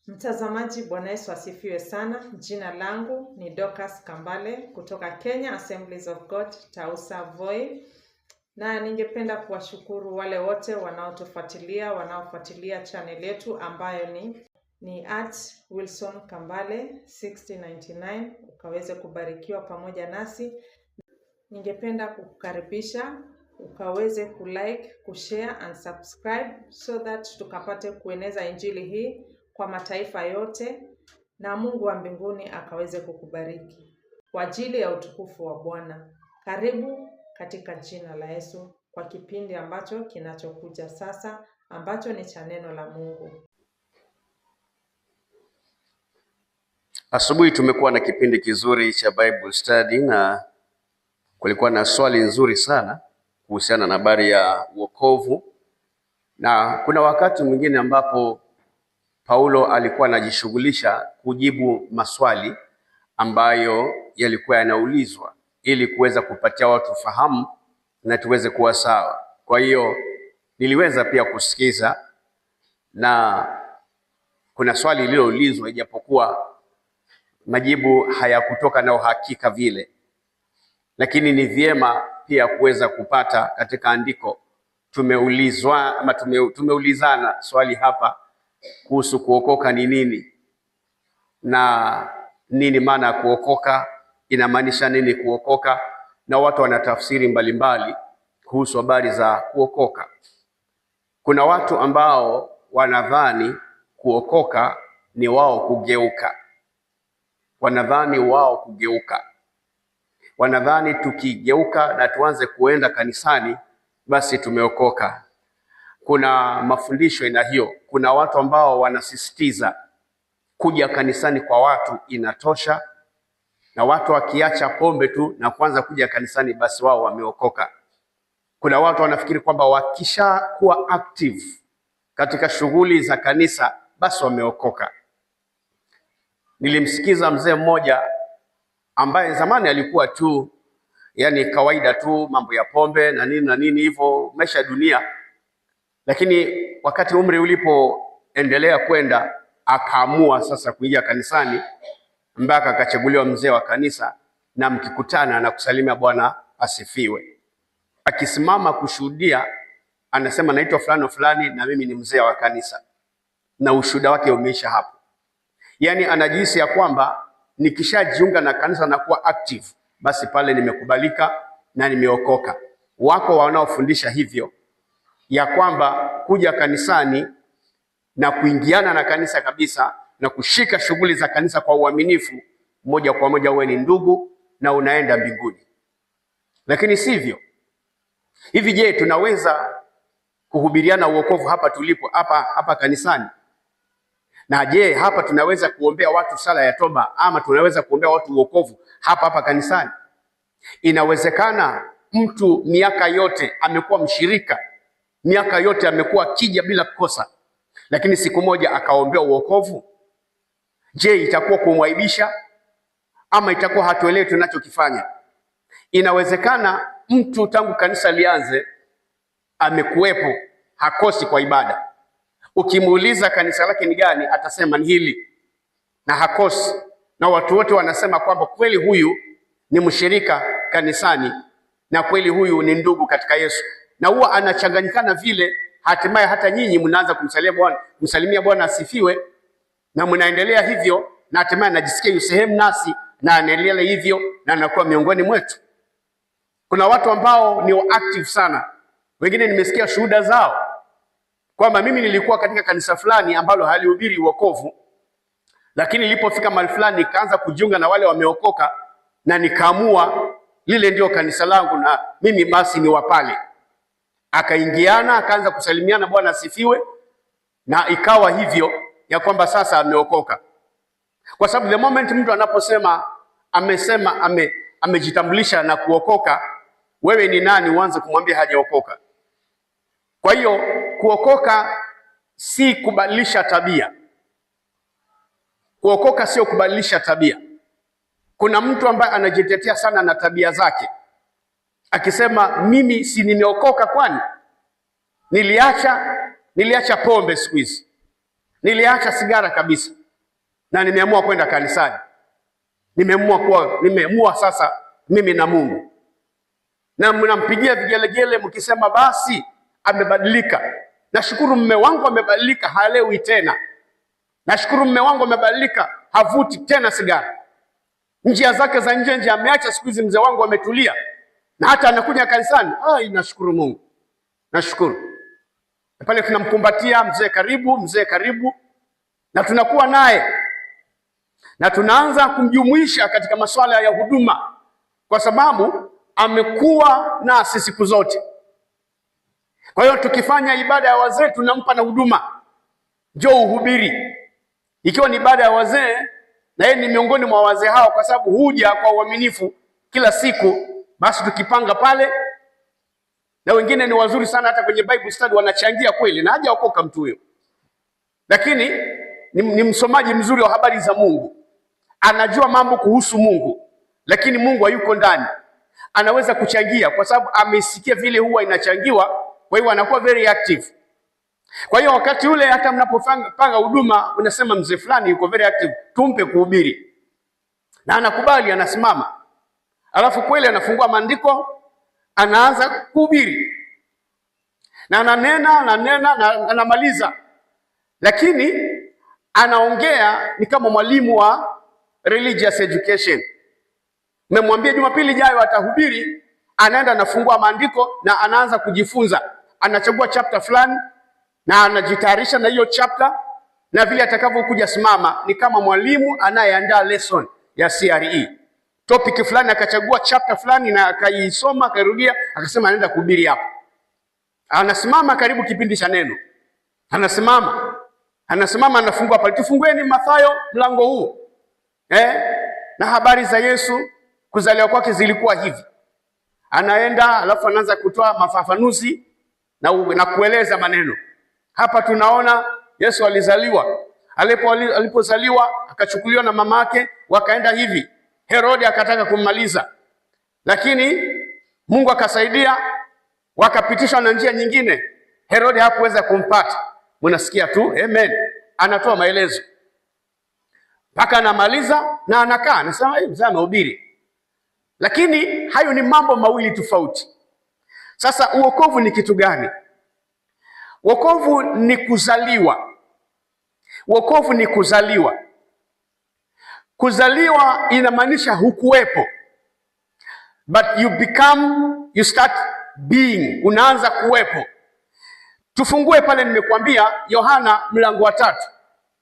Mtazamaji, Bwana Yesu asifiwe sana. Jina langu ni Dorcas Kambale kutoka Kenya Assemblies of God Tausa Voi, na ningependa kuwashukuru wale wote wanaofuatilia channel yetu ambayo ni @Wilson Kambale 6099. ukaweze kubarikiwa pamoja nasi. Ningependa kukukaribisha ukaweze kulike, kushare and subscribe so that tukapate kueneza injili hii kwa mataifa yote, na Mungu wa mbinguni akaweze kukubariki kwa ajili ya utukufu wa Bwana. Karibu katika jina la Yesu kwa kipindi ambacho kinachokuja sasa, ambacho ni cha neno la Mungu. Asubuhi tumekuwa na kipindi kizuri cha Bible study na kulikuwa na swali nzuri sana kuhusiana na habari ya wokovu, na kuna wakati mwingine ambapo Paulo alikuwa anajishughulisha kujibu maswali ambayo yalikuwa yanaulizwa ili kuweza kupatia watu fahamu na tuweze kuwa sawa. Kwa hiyo niliweza pia kusikiza, na kuna swali lililoulizwa ijapokuwa majibu hayakutoka na uhakika vile, lakini ni vyema pia kuweza kupata katika andiko. Tumeulizana swali hapa kuhusu kuokoka ni nini na nini maana ya kuokoka, inamaanisha nini kuokoka, na watu wana tafsiri mbalimbali kuhusu habari za kuokoka. Kuna watu ambao wanadhani kuokoka ni wao kugeuka, wanadhani tukigeuka na tuanze kuenda kanisani basi tumeokoka. Kuna mafundisho aina hiyo. Kuna watu ambao wanasisitiza kuja kanisani kwa watu inatosha, na watu wakiacha pombe tu na kuanza kuja kanisani basi wao wameokoka. Kuna watu wanafikiri kwamba wakisha kuwa active katika shughuli za kanisa basi wameokoka. Nilimsikiza mzee mmoja ambaye zamani alikuwa tu kawaida tu, mambo ya pombe na nini hivyo, maisha ya dunia, lakini wakati umri ulipoendelea kwenda akaamua sasa kuingia kanisani, mpaka akachaguliwa mzee wa kanisa, na mkikutana na kusalimia Bwana asifiwe. Akisimama kushuhudia anasema naitwa fulani fulani na mimi ni mzee wa kanisa, na ushuhuda wake umeisha hapo. Anajihisi ya kwamba nikishajiunga na kanisa na kuwa active basi pale nimekubalika na nimeokoka. Wako wanaofundisha hivyo ya kwamba kuja kanisani na kuingiana na kanisa kabisa na kushika shughuli za kanisa kwa uaminifu, moja kwa moja uwe ni ndugu na unaenda mbinguni. Lakini sivyo. Hivi je, tunaweza kuhubiriana uokovu hapa tulipo hapa kanisani? Na je, hapa tunaweza kuombea watu sala ya toba, ama tunaweza kuombea watu uokovu hapa kanisani? Inawezekana mtu miaka yote amekuwa mshirika, miaka yote amekuwa akija bila kukosa, lakini siku moja akaombea uokovu? Je, itakuwa kumwaibisha ama itakuwa hatuelewi tunachokifanya? Inawezekana mtu tangu kanisa lianze amekuwepo, hakosi kwa ibada. Ukimuuliza kanisa lake ni gani, atasema ni hili, na hakosi, na watu wote wanasema kwamba kweli huyu ni mshirika kanisani na kweli huyu ni ndugu katika Yesu. Na huwa anachanganyikana vile, hatimaye hata nyinyi mnaanza kumsalimia Bwana asifiwe, na mnaendelea hivyo, na hatimaye anajisikia yu sehemu nasi na anaendelea hivyo na anakuwa miongoni mwetu. Kuna watu ambao ni active sana. Wengine nimesikia shuhuda zao kwamba mimi nilikuwa katika kanisa fulani ambalo halihubiri wokovu, lakini nilipofika mahali fulani nikaanza kujiunga na wale wameokoka, na nikaamua lile ndio kanisa langu na mimi basi ni wapale. Akaingiana, akaanza kusalimiana Bwana asifiwe, na ikawa hivyo ya kwamba sasa ameokoka. Kwa sababu the moment mtu anaposema amejitambulisha na kuokoka, wewe ni nani uanze kumwambia hajaokoka? Kwa hiyo kuokoka si kubadilisha tabia. Kuokoka sio kubadilisha tabia. Kuna mtu ambaye anajitetea sana na tabia zake, akisema mimi si nimeokoka, kwani niliacha pombe siku hizi, niliacha sigara kabisa, na nimeamua kwenda kanisani. Nimeamua sasa mimi na Mungu. Na mnampigia vigelegele mkisema basi amebadilika. Nashukuru mume wangu amebadilika, halewi tena. Nashukuru mume wangu amebadilika, havuti tena sigara. Njia zake za nje ameacha, siku hizi mzee wangu ametulia. Na hata anakuja kanisani. Nashukuru Mungu. Nashukuru. Pale tunamkumbatia mzee karibu, na tunakuwa naye. Na tunaanza kumjumuisha katika masuala ya huduma, kwa sababu amekuwa nasi siku zote. Kwa hiyo tukifanya ibada ya wazee tunampa na huduma. Njoo uhubiri. Ikiwa ni ibada ya wazee, na yeye ni miongoni mwa wazee hao, kwa sababu huja kwa uaminifu kila siku, basi tukipanga pale. Na wengine ni wazuri sana, hata kwenye Bible study wanachangia kweli, na hajaokoka mtu huyo, lakini ni msomaji mzuri wa habari za Mungu. Anajua mambo kuhusu Mungu, lakini Mungu hayuko ndani. Anaweza kuchangia kwa sababu amesikia vile huwa inachangiwa, kwa hiyo anakuwa very active. Kwa hiyo wakati ule hata mnapopanga huduma, unasema mzee fulani yuko very active, tumpe kuhubiri. Na anakubali, anasimama. Alafu kweli anafungua maandiko, anaanza kuhubiri. Na ananena na anamaliza. Lakini anaongea ni kama mwalimu wa religious education. Memwambia Jumapili ijayo atahubiri, anaenda anafungua maandiko na anaanza kujifunza. Anachagua chapter fulani na anajitayarisha na hiyo chapter, na vile atakavyokuja simama ni kama mwalimu anayeandaa lesson ya CRE. Topic fulani akachagua chapter fulani na akaisoma, akairudia, akasema anaenda kuhubiri hapo. Anasimama karibu kipindi cha neno. Anasimama anafungua pale. Tufungueni Mathayo mlango huu. Na habari za Yesu kuzaliwa kwake zilikuwa hivi. Anaenda alafu anaanza kutoa mafafanuzi na kueleza maneno. Hapa tunaona Yesu alizaliwa. Alipozaliwa akachukuliwa na mamake, wakaenda hivi. Herode akataka kummaliza, lakini Mungu akasaidia, wakapitishwa na njia nyingine. Herode hakuweza kumpata. Mnasikia tu, amen. Anatoa maelezo mpaka anamaliza na anakaa, anasema mzee amehubiri. Lakini hayo ni mambo mawili tofauti. Sasa uokovu ni kitu gani? Wokovu ni kuzaliwa. Wokovu ni kuzaliwa. Kuzaliwa inamaanisha hukuwepo, but you start being, unaanza kuwepo. Tufungue pale, nimekuambia Yohana mlango wa 3,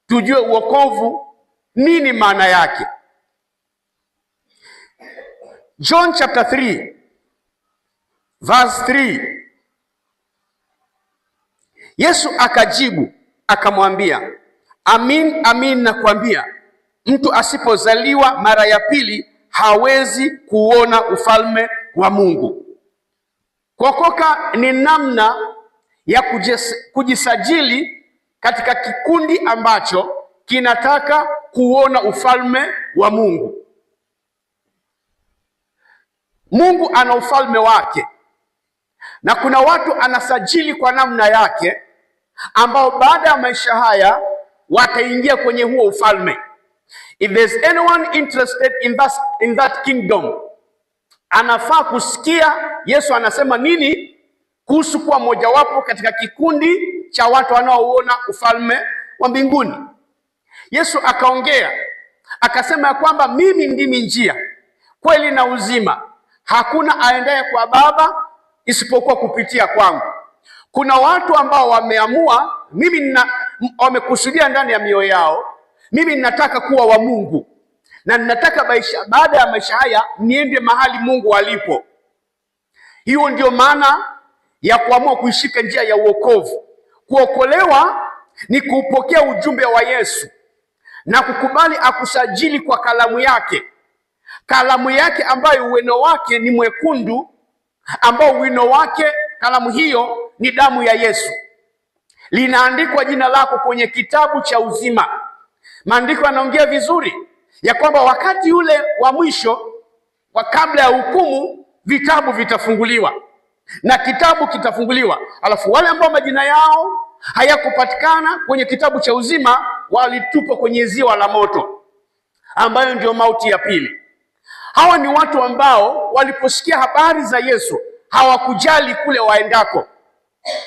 tujue wokovu nini maana yake. John chapter 3 verse 3. Yesu akajibu akamwambia, amin amin nakwambia, mtu asipozaliwa mara ya pili hawezi kuona ufalme wa Mungu. Kuokoka ni namna ya kujisajili katika kikundi ambacho kinataka kuona ufalme wa Mungu. Mungu ana ufalme wake, na kuna watu anasajili kwa namna yake, ambao baada ya maisha haya wataingia kwenye huo ufalme. If there's anyone interested in that kingdom, anafaa kusikia Yesu anasema nini kuhusu kuwa mojawapo katika kikundi cha watu wanaoona ufalme wa mbinguni. Yesu akaongea akasema ya kwamba mimi ndimi njia, kweli na uzima. Hakuna aendaye kwa Baba isipokuwa kupitia kwangu. Kuna watu ambao wameamua, wamekusudia ndani ya mioyo yao, mimi ninataka kuwa wa Mungu, na ninataka baada ya maisha haya niende mahali Mungu alipo. Hiyo ndio maana ya kuamua kuishika njia ya uokovu. Kuokolewa ni kupokea ujumbe wa Yesu na kukubali akusajili kwa kalamu yake. Kalamu yake ambayo wino wake ni mwekundu, ambao wino wake, kalamu hiyo ni damu ya Yesu. Linaandikwa jina lako kwenye kitabu cha uzima. Maandiko yanaongea vizuri ya kwamba wakati ule wa mwisho, wa kabla ya hukumu, vitabu vitafunguliwa na kitabu kitafunguliwa. Alafu wale ambao majina yao hayakupatikana kwenye kitabu cha uzima, walitupwa kwenye ziwa la moto, ambayo ndio mauti ya pili. Hawa ni watu ambao waliposikia habari za Yesu hawakujali kule waendako.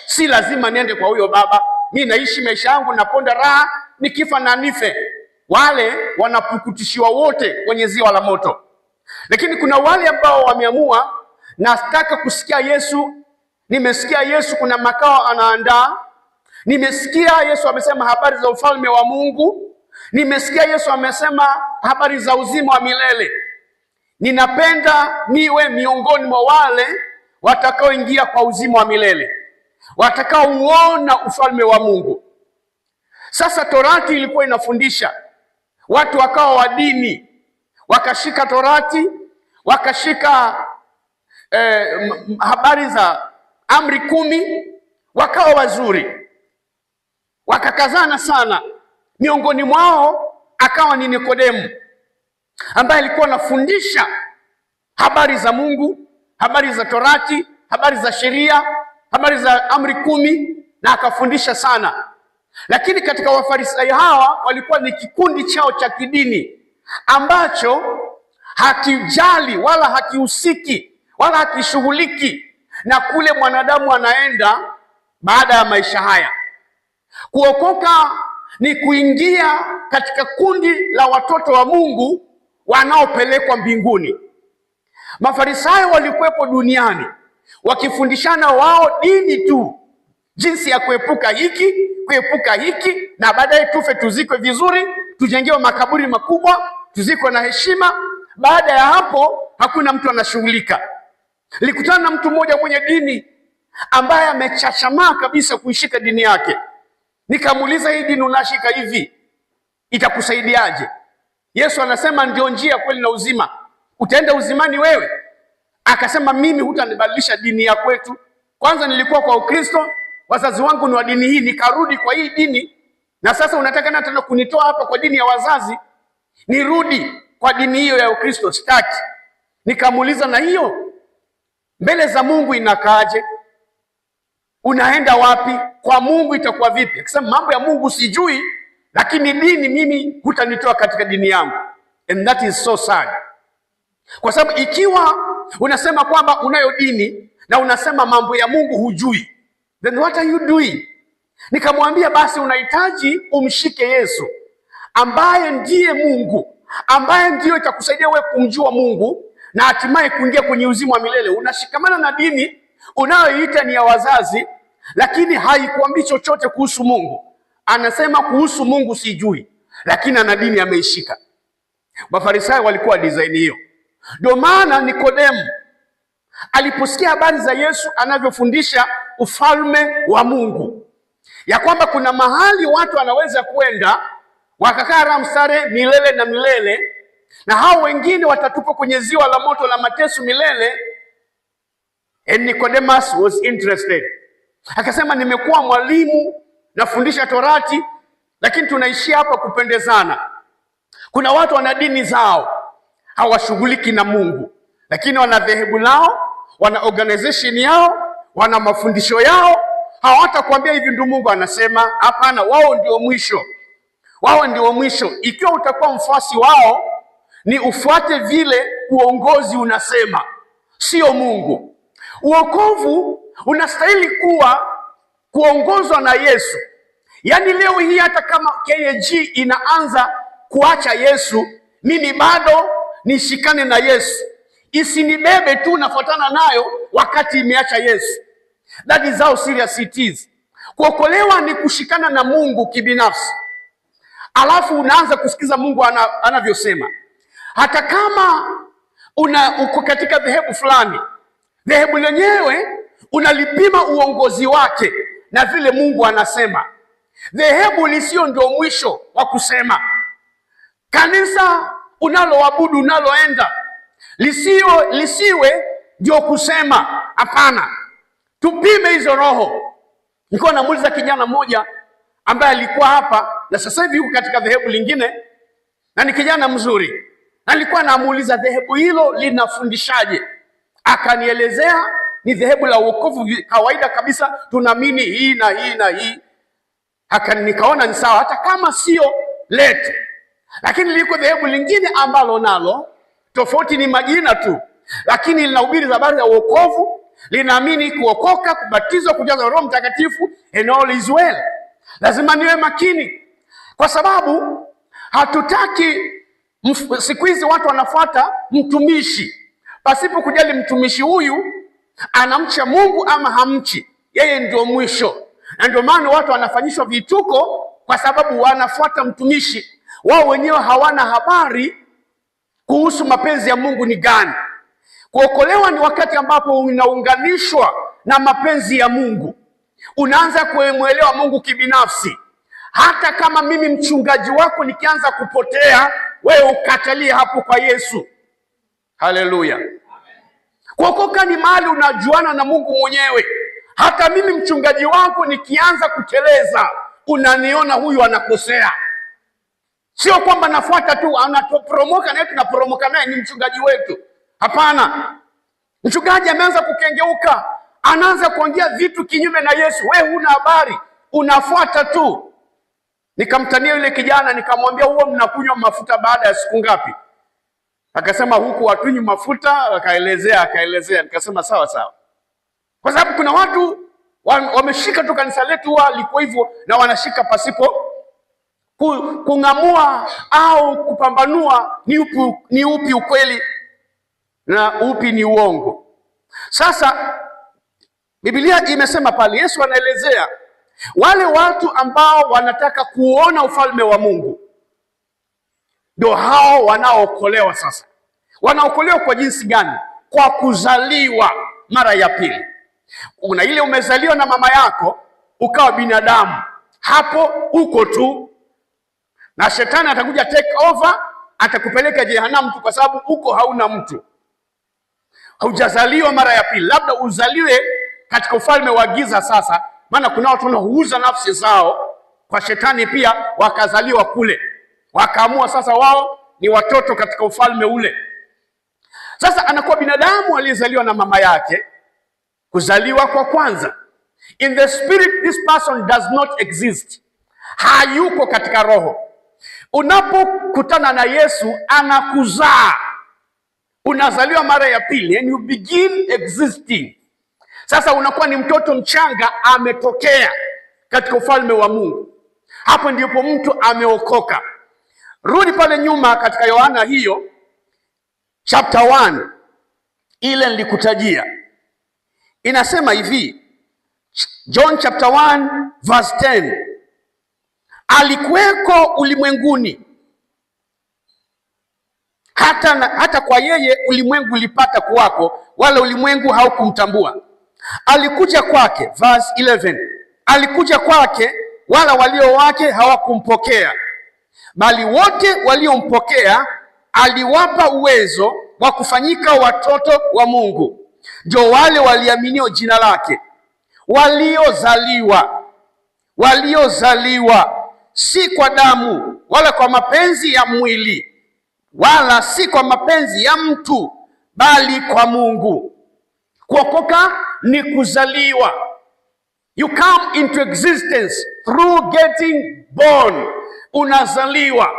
Si lazima niende kwa huyo baba, mimi naishi maisha yangu, naponda raha, nikifa na nife. Wale wanapukutishiwa wote kwenye ziwa la moto. Lakini kuna wale ambao wameamua, nataka kusikia Yesu, nimesikia Yesu kuna makao anaandaa, nimesikia Yesu amesema habari za ufalme wa Mungu, nimesikia Yesu amesema habari za uzima wa milele. Ninapenda niwe miongoni mwa wale watakaoingia kwa uzima wa milele, watakaouona ufalme wa Mungu. Sasa Torati ilikuwa inafundisha watu, wakawa wa dini, wakashika Torati, wakashika habari za amri 10, wakawa wazuri, wakakazana sana. Miongoni mwao akawa ni Nikodemu, ambaye alikuwa anafundisha habari za Mungu, habari za Torati, habari za sheria, habari za amri 10, na akafundisha sana. Lakini katika Wafarisayo hawa walikuwa ni kikundi chao cha kidini ambacho hakijali wala hakihusiki wala hakishughuliki na kule mwanadamu anaenda baada ya maisha haya. Kuokoka ni kuingia katika kundi la watoto wa Mungu wanaopelekwa mbinguni. Mafarisayo walikuwepo duniani wakifundishana wao dini tu, jinsi ya kuepuka hiki, na baadaye tufe tuzikwe vizuri, tujengewe makaburi makubwa, tuzikwe na heshima. Baada ya hapo hakuna mtu anashughulika. Nilikutana na mtu mmoja mwenye dini ambaye amechachamaa kabisa kuishika dini yake. Nikamuuliza, hii dini unashika hivi itakusaidiaje? Yesu anasema ndio njia, kweli na uzima, utaenda uzimani wewe? Akasema, mimi hutanibadilisha dini ya kwetu. Kwanza nilikuwa kwa Ukristo, wazazi wangu ni wa dini hii, nikarudi kwa hii dini, na sasa unataka na tena kunitoa hapa kwa dini ya wazazi nirudi kwa dini hiyo ya Ukristo? Sitaki. Nikamuuliza, na hiyo mbele za Mungu inakaaje? Unaenda wapi? Kwa Mungu itakuwa vipi? Akasema, mambo ya Mungu sijui, lakini dini mimi hutanitoa katika dini yangu. And that is so sad. Kwa sababu ikiwa unasema kwamba unayo dini na unasema mambo ya Mungu hujui, then what are you doing? Nikamwambia, basi unahitaji umshike Yesu ambaye ndiye Mungu, ambaye ndiyo itakusaidia wewe kumjua Mungu na hatimaye kuingia kwenye uzima wa milele. Unashikamana na dini unayoiita ni ya wazazi, lakini haikuambii chochote kuhusu Mungu. Anasema kuhusu Mungu sijui, lakini ana dini ameishika. Mafarisayo walikuwa design hiyo. Ndio maana Nikodemu aliposikia habari za Yesu anavyofundisha ufalme wa Mungu, ya kwamba kuna mahali watu wanaweza kwenda wakakaa ramsare milele na milele, na hao wengine watatupwa kwenye ziwa la moto la mateso milele. And Nicodemus was interested. Akasema, nimekuwa mwalimu, nafundisha Torati, lakini tunaishia hapa kupendezana. Kuna watu wana dini zao, hawashughuliki na Mungu, lakini wana dhehebu lao, wana organization yao, wana mafundisho yao. Hawatakwambia hivi ndio Mungu anasema. Hapana, wao ndio mwisho. Wao ndio mwisho. Ikiwa utakuwa mfuasi wao, ni ufuate vile uongozi unasema, sio Mungu. Uokovu unastahili kuongozwa na Yesu. Yaani leo hii hata kama KAG inaanza kuacha Yesu, mimi bado nishikane na Yesu. Isinibebe tu nafuatana nayo wakati imeacha Yesu. That is how serious it is. Kuokolewa ni kushikana na Mungu kibinafsi, alafu unaanza kusikiza Mungu anavyosema. Hata kama uko katika dhehebu fulani, dhehebu lenyewe unalipima uongozi wake na vile Mungu anasema. Dhehebu lisio ndio mwisho wa kusema. Kanisa unaloabudu, unaloenda, lisiwe ndio kusema. Hapana, tupime hizo roho. Nilikuwa namuuliza kijana mmoja ambaye alikuwa hapa na sasa hivi yuko katika dhehebu lingine, na ni kijana mzuri. Alikuwa namuuliza dhehebu hilo linafundishaje? Akanielezea ni dhehebu la wokovu kawaida kabisa, tunaamini hii na hii na hii. nikaona ni sawa, hata kama sio letu. Lakini liko dhehebu lingine ambalo nalo tofauti ni majina tu, lakini linahubiri habari ya wokovu, linaamini kuokoka, kubatizwa, kujazwa Roho Mtakatifu, and all is well. Lazima niwe makini, kwa sababu hatutaki. Siku hizi watu wanafuata mtumishi pasipo kujali mtumishi huyu anamcha Mungu ama hamchi, yeye ndio mwisho. Na ndio maana watu wanafanyishwa vituko, kwa sababu wanafuata mtumishi, wao wenyewe hawana habari kuhusu mapenzi ya Mungu ni gani. Kuokolewa ni wakati ambapo unaunganishwa na mapenzi ya Mungu, unaanza kumwelewa Mungu kibinafsi. Hata kama mimi mchungaji wako nikianza kupotea, wewe ukatalie hapo kwa Yesu. Haleluya. Kuokoka ni mahali unajuana na Mungu mwenyewe. Hata mimi mchungaji wako nikianza kuteleza, unaniona huyu anakosea. Sio kwamba nafuata tu, anaporomoka naye tunaporomoka naye, ni mchungaji wetu. Hapana. Mchungaji ameanza kukengeuka, anaanza kuongea vitu kinyume na Yesu, wewe huna habari, unafuata tu. Nikamtania yule kijana, nikamwambia huo mnakunywa mafuta baada ya siku ngapi? Akasema huku hatunywi mafuta. Akaelezea. Nikasema sawa sawa. Kwa sababu kuna watu wameshika tu kanisa letu liko hivyo, na wanashika pasipo kung'amua au kupambanua ni upi ukweli na upi ni uongo. Sasa Biblia imesema pale, Yesu anaelezea wale watu ambao wanataka kuona ufalme wa Mungu, ndio hao wanaookolewa. Sasa wanaokolewa kwa jinsi gani? Kwa kuzaliwa mara ya pili. Kuna ile umezaliwa na mama yako ukawa binadamu, hapo uko tu, na shetani atakuja take over, atakupeleka jehanamu tu, kwa sababu uko hauna mtu. Haujazaliwa mara ya pili. Labda uzaliwe katika ufalme wa giza sasa, maana kuna watu wanauza nafsi zao kwa shetani pia, wakazaliwa kule, wakaamua sasa wao ni watoto katika ufalme ule. Sasa anakuwa binadamu aliyezaliwa na mama yake, kuzaliwa kwa kwanza. In the spirit this person does not exist, hayuko katika roho. Unapokutana na Yesu anakuzaa, unazaliwa mara ya pili, and you begin existing. Sasa unakuwa ni mtoto mchanga ametokea katika ufalme wa Mungu. Hapo ndipo mtu ameokoka. Rudi pale nyuma katika Yohana hiyo chapter 1 ile nilikutajia, inasema hivi, John chapter 1 verse 10, alikuweko ulimwenguni, hata kwa yeye ulimwengu ulipata kuwako, wala ulimwengu haukumtambua. Alikuja kwake, verse 11, alikuja kwake, wala walio wake hawakumpokea, bali wote waliompokea aliwapa uwezo wa kufanyika watoto wa Mungu, ndio wale waliaminio jina lake, waliozaliwa si kwa damu wala kwa mapenzi ya mwili, wala si kwa mapenzi ya mtu, bali kwa Mungu. Kuokoka ni kuzaliwa. You come into existence through getting born. Unazaliwa.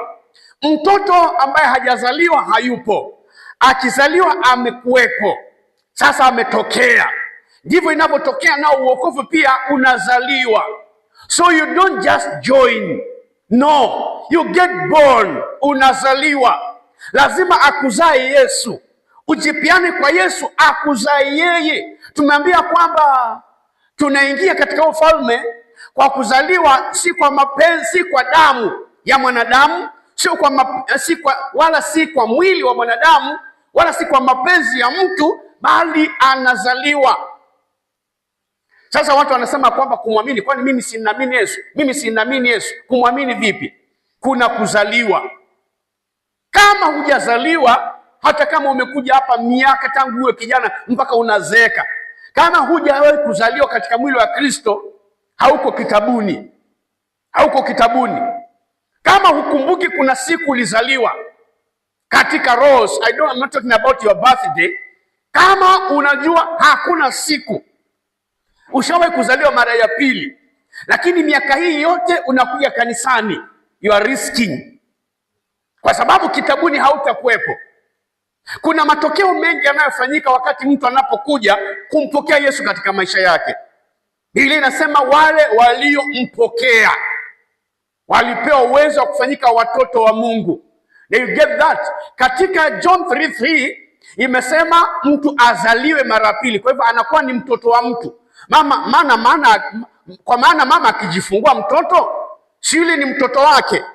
Mtoto ambaye hajazaliwa hayupo, akizaliwa amekuwepo, sasa ametokea. Ndivyo inavyotokea nao uokovu pia, unazaliwa. So you don't just join, no, you get born. Unazaliwa. Lazima akuzae Yesu, ujipiane kwa Yesu akuzae yeye. Tumeambia kwamba tunaingia katika ufalme kwa kuzaliwa, si kwa mapenzi, si kwa damu ya mwanadamu, wala si kwa mwili wa mwanadamu, wala si kwa mapenzi ya mtu, bali anazaliwa. Sasa watu wanasema kwamba kumwamini, kwani mimi sinaamini Yesu? Mimi sinaamini Yesu. Kumwamini vipi? Kuna kuzaliwa. Kama hujazaliwa, hata kama umekuja hapa miaka tangu uwe kijana mpaka unazeeka, kama hujawahi kuzaliwa katika mwili wa Kristo, hauko kitabuni. Hauko kitabuni. Kama hukumbuki kuna siku ulizaliwa katika roho, I'm not talking about your birthday. Kama unajua hakuna siku ushawahi kuzaliwa mara ya pili, lakini miaka hii yote unakuja kanisani, you are risking, kwa sababu kitabuni hautakuwepo. Kuna matokeo mengi yanayofanyika wakati mtu anapokuja kumpokea Yesu katika maisha yake. Biblia inasema wale waliompokea walipewa uwezo wa kufanyika watoto wa Mungu. You get that? Katika John 3:3 imesema mtu azaliwe mara pili. Kwa hivyo anakuwa ni mtoto wa mtu. Kwa maana mama akijifungua mtoto, si yule ni mtoto wake.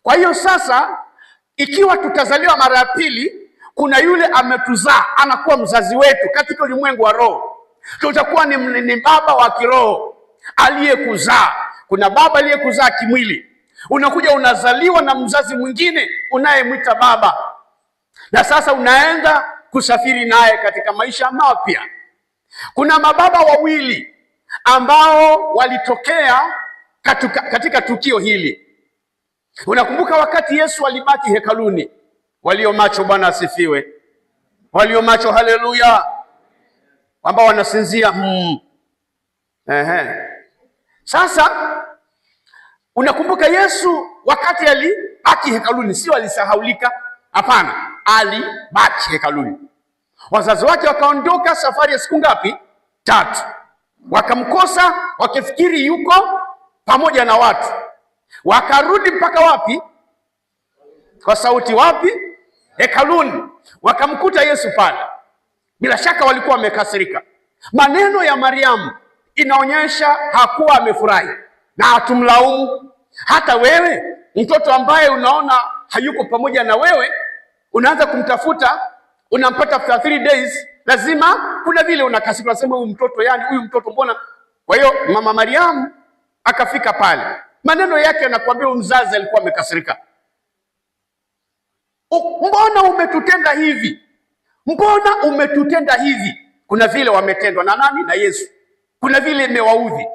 Kwa hiyo sasa, ikiwa tutazaliwa mara pili, kuna yule ametuzaa, anakuwa mzazi wetu katika ulimwengu wa roho. Tutakuwa ni baba wa kiroho aliyekuzaa. Kuna baba aliyekuzaa kimwili, unakuja unazaliwa na mzazi mwingine unayemwita baba, na sasa unaenda kusafiri naye katika maisha mapya. Kuna mababa wawili ambao walitokea katika tukio hili. Unakumbuka wakati Yesu alibaki hekaluni, walio macho, Bwana asifiwe, walio macho, haleluya, ambao wanasinzia Sasa unakumbuka Yesu wakati alibaki hekaluni, sio alisahaulika, hapana, alibaki hekaluni. Wazazi wake wakaondoka safari ya siku ngapi? 3. Wakamkosa wakifikiri yuko pamoja na watu. Wakarudi mpaka wapi? Kwa sauti wapi? Hekaluni. Wakamkuta Yesu pale. Bila shaka walikuwa wamekasirika. Maneno ya Mariamu inaonyesha hakuwa amefurahi, na hatumlaumu. Hata wewe mtoto ambaye unaona hayuko pamoja na wewe, unaanza kumtafuta, unampata after 3 days, lazima kuna vile unakasirika, unasema huyu mtoto, yani huyu mtoto mbona? Kwa hiyo mama Mariamu akafika pale, maneno yake yanakuambia mzazi alikuwa amekasirika. Mbona umetutenda hivi? Mbona umetutenda hivi? Kuna vile wametendwa na nani? Na Yesu. Kuna vile imewaudhi,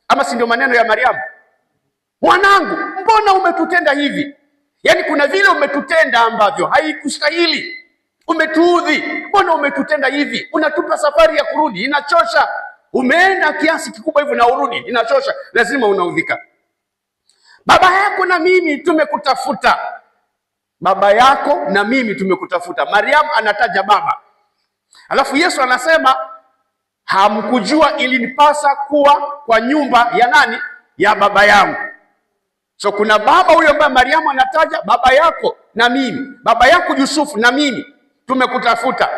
ama si ndio maneno ya Mariamu? Mwanangu, mbona umetutenda hivi? Yaani kuna vile umetutenda ambavyo haikustahili, umetuudhi. Mbona umetutenda hivi? Unatupa safari ya kurudi, inachosha. Umeenda kiasi kikubwa hivyo na urudi, inachosha, lazima unaudhika. Baba yako na mimi tumekutafuta, baba yako na mimi tumekutafuta. Mariamu anataja baba, alafu Yesu anasema hamkujua ilinipasa kuwa kwa nyumba ya nani? Ya baba yangu. So kuna baba huyo ambaye Mariamu anataja, baba yako na mimi, baba yako Yusufu na mimi tumekutafuta.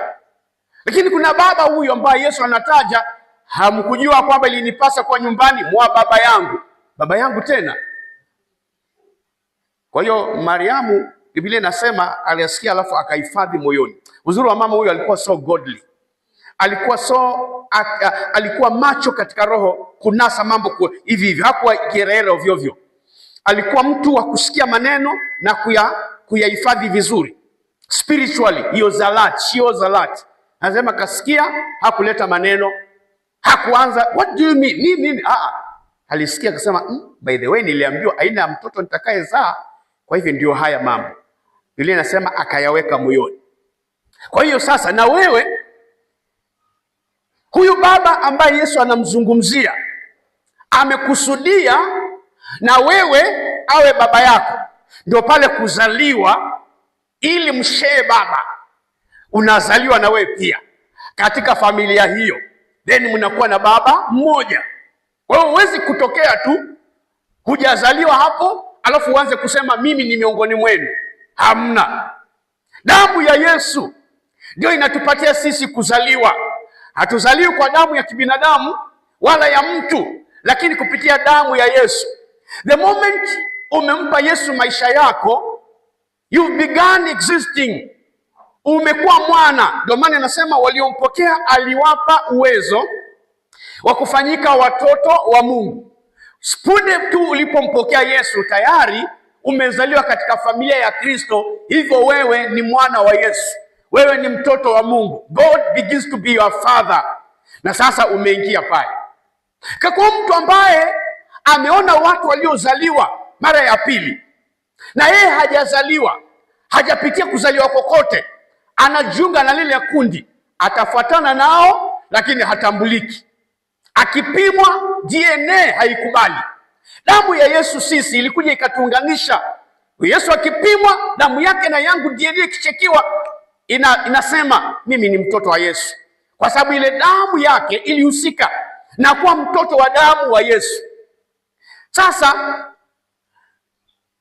Lakini kuna baba huyo ambaye Yesu anataja, hamkujua kwamba ilinipasa kuwa nyumbani mwa baba yangu. Baba yangu tena. Kwa hiyo Mariamu, Biblia inasema alisikia, alafu akahifadhi moyoni. Uzuri wa mama huyo, alikuwa so godly, alikuwa macho katika roho, kunasa mambo hivi hivi, hakuwa kielele ovyo ovyo. Alikuwa mtu wa kusikia maneno na kuyahifadhi vizuri spiritually. Hiyo zalat, anasema kasikia, hakuleta maneno, hakuanza what do you mean nini. Alisikia akasema, by the way, niliambiwa aina ya mtoto nitakayezaa, kwa hivyo ndio haya mambo. Biblia inasema akayaweka moyoni. Kwa hiyo sasa, na wewe, huyu baba ambaye Yesu anamzungumzia amekusudia na wewe awe baba yako. Ndio pale kuzaliwa, ili mshee baba, unazaliwa na wewe pia katika familia hiyo, then mnakuwa na baba mmoja. Kwa hiyo huwezi kutokea tu hujazaliwa hapo alafu uanze kusema mimi ni miongoni mwenu. Hamna. Damu ya Yesu ndio inatupatia sisi kuzaliwa. Hatuzaliwi kwa damu ya kibinadamu wala ya mtu, lakini kupitia damu ya Yesu. The moment umempa Yesu maisha yako, you began existing. Umekuwa mwana. Ndio maana anasema waliompokea aliwapa uwezo wa kufanyika watoto wa Mungu. Punde tu ulipompokea Yesu, tayari umezaliwa katika familia ya Kristo. Hivyo wewe ni mwana wa Yesu, wewe ni mtoto wa Mungu. God begins to be your father. Na sasa umeingia pale. Kwa mtu ambaye ameona watu waliozaliwa mara ya pili, na yeye hajazaliwa, hajapitia kuzaliwa kokote, anajiunga na lile kundi, atafuatana nao lakini hatambuliki. Akipimwa DNA haikubali. Damu ya Yesu sisi ilikuja ikatuunganisha. Yesu akipimwa, damu yake na yangu, DNA ikichekiwa, inasema mimi ni mtoto wa Yesu, kwa sababu ile damu yake ilihusika na kuwa mtoto wa damu wa Yesu. Sasa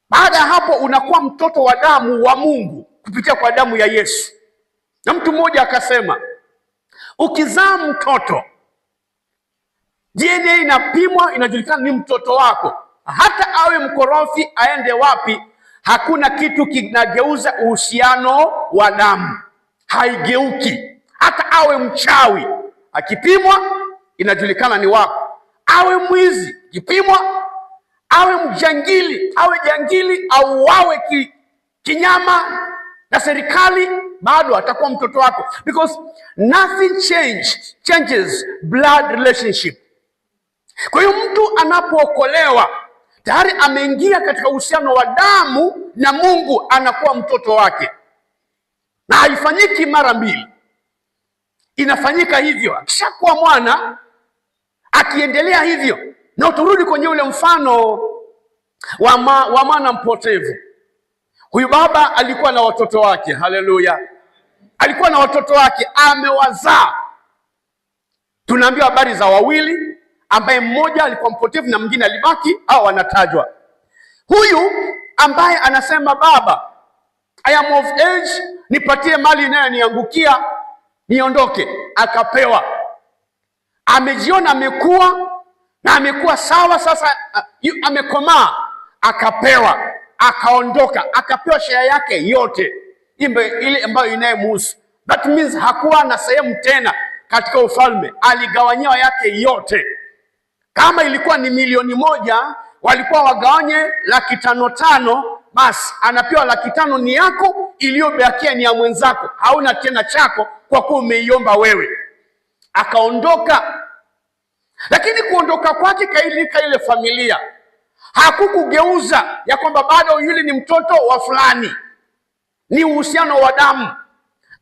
baada ya hapo unakuwa mtoto wa damu wa Mungu kupitia kwa damu ya Yesu. Na mtu mmoja akasema, ukizaa mtoto, DNA inapimwa, inajulikana ni mtoto wako. Hata awe mkorofi aende wapi, hakuna kitu kinageuza uhusiano wa damu, haigeuki. Hata awe mchawi, akipimwa inajulikana ni wako. Awe mwizi, akipimwa, awe mjangili, awe jangili au wawe kinyama na serikali, bado atakuwa mtoto wako, because nothing changes blood relationship. Kwa hiyo mtu anapookolewa tayari ameingia katika uhusiano wa damu na Mungu, anakuwa mtoto wake, na haifanyiki mara mbili, inafanyika hivyo. Akishakuwa mwana, akiendelea hivyo. Na turudi kwenye ule mfano wa mwana mpotevu. Huyu baba alikuwa na watoto wake, haleluya, alikuwa na watoto wake, amewazaa. Tunaambiwa habari za wawili, ambaye mmoja alikuwa mpotevu na mwingine alibaki, au wanatajwa. Huyu ambaye anasema, baba, I am of age, nipatie mali inayoniangukia niondoke, akapewa. Amejiona amekuwa na amekuwa sawa, sasa amekomaa, akapewa, akaondoka, akapewa share yake yote ile ambayo inayemhusu. That means hakuwa na sehemu tena katika ufalme, aligawanyiwa yake yote. Kama ilikuwa ni 1,000,000, walikuwa wagawanye 500,000, basi anapewa 500,000 ni yako, iliyobakia ni ya mwenzako, hauna tena chako kwa kuwa umeiomba wewe. Akaondoka. Lakini kuondoka kwake kailika ile familia, hakukugeuza ya kwamba bado yule ni mtoto wa fulani, ni uhusiano wa damu.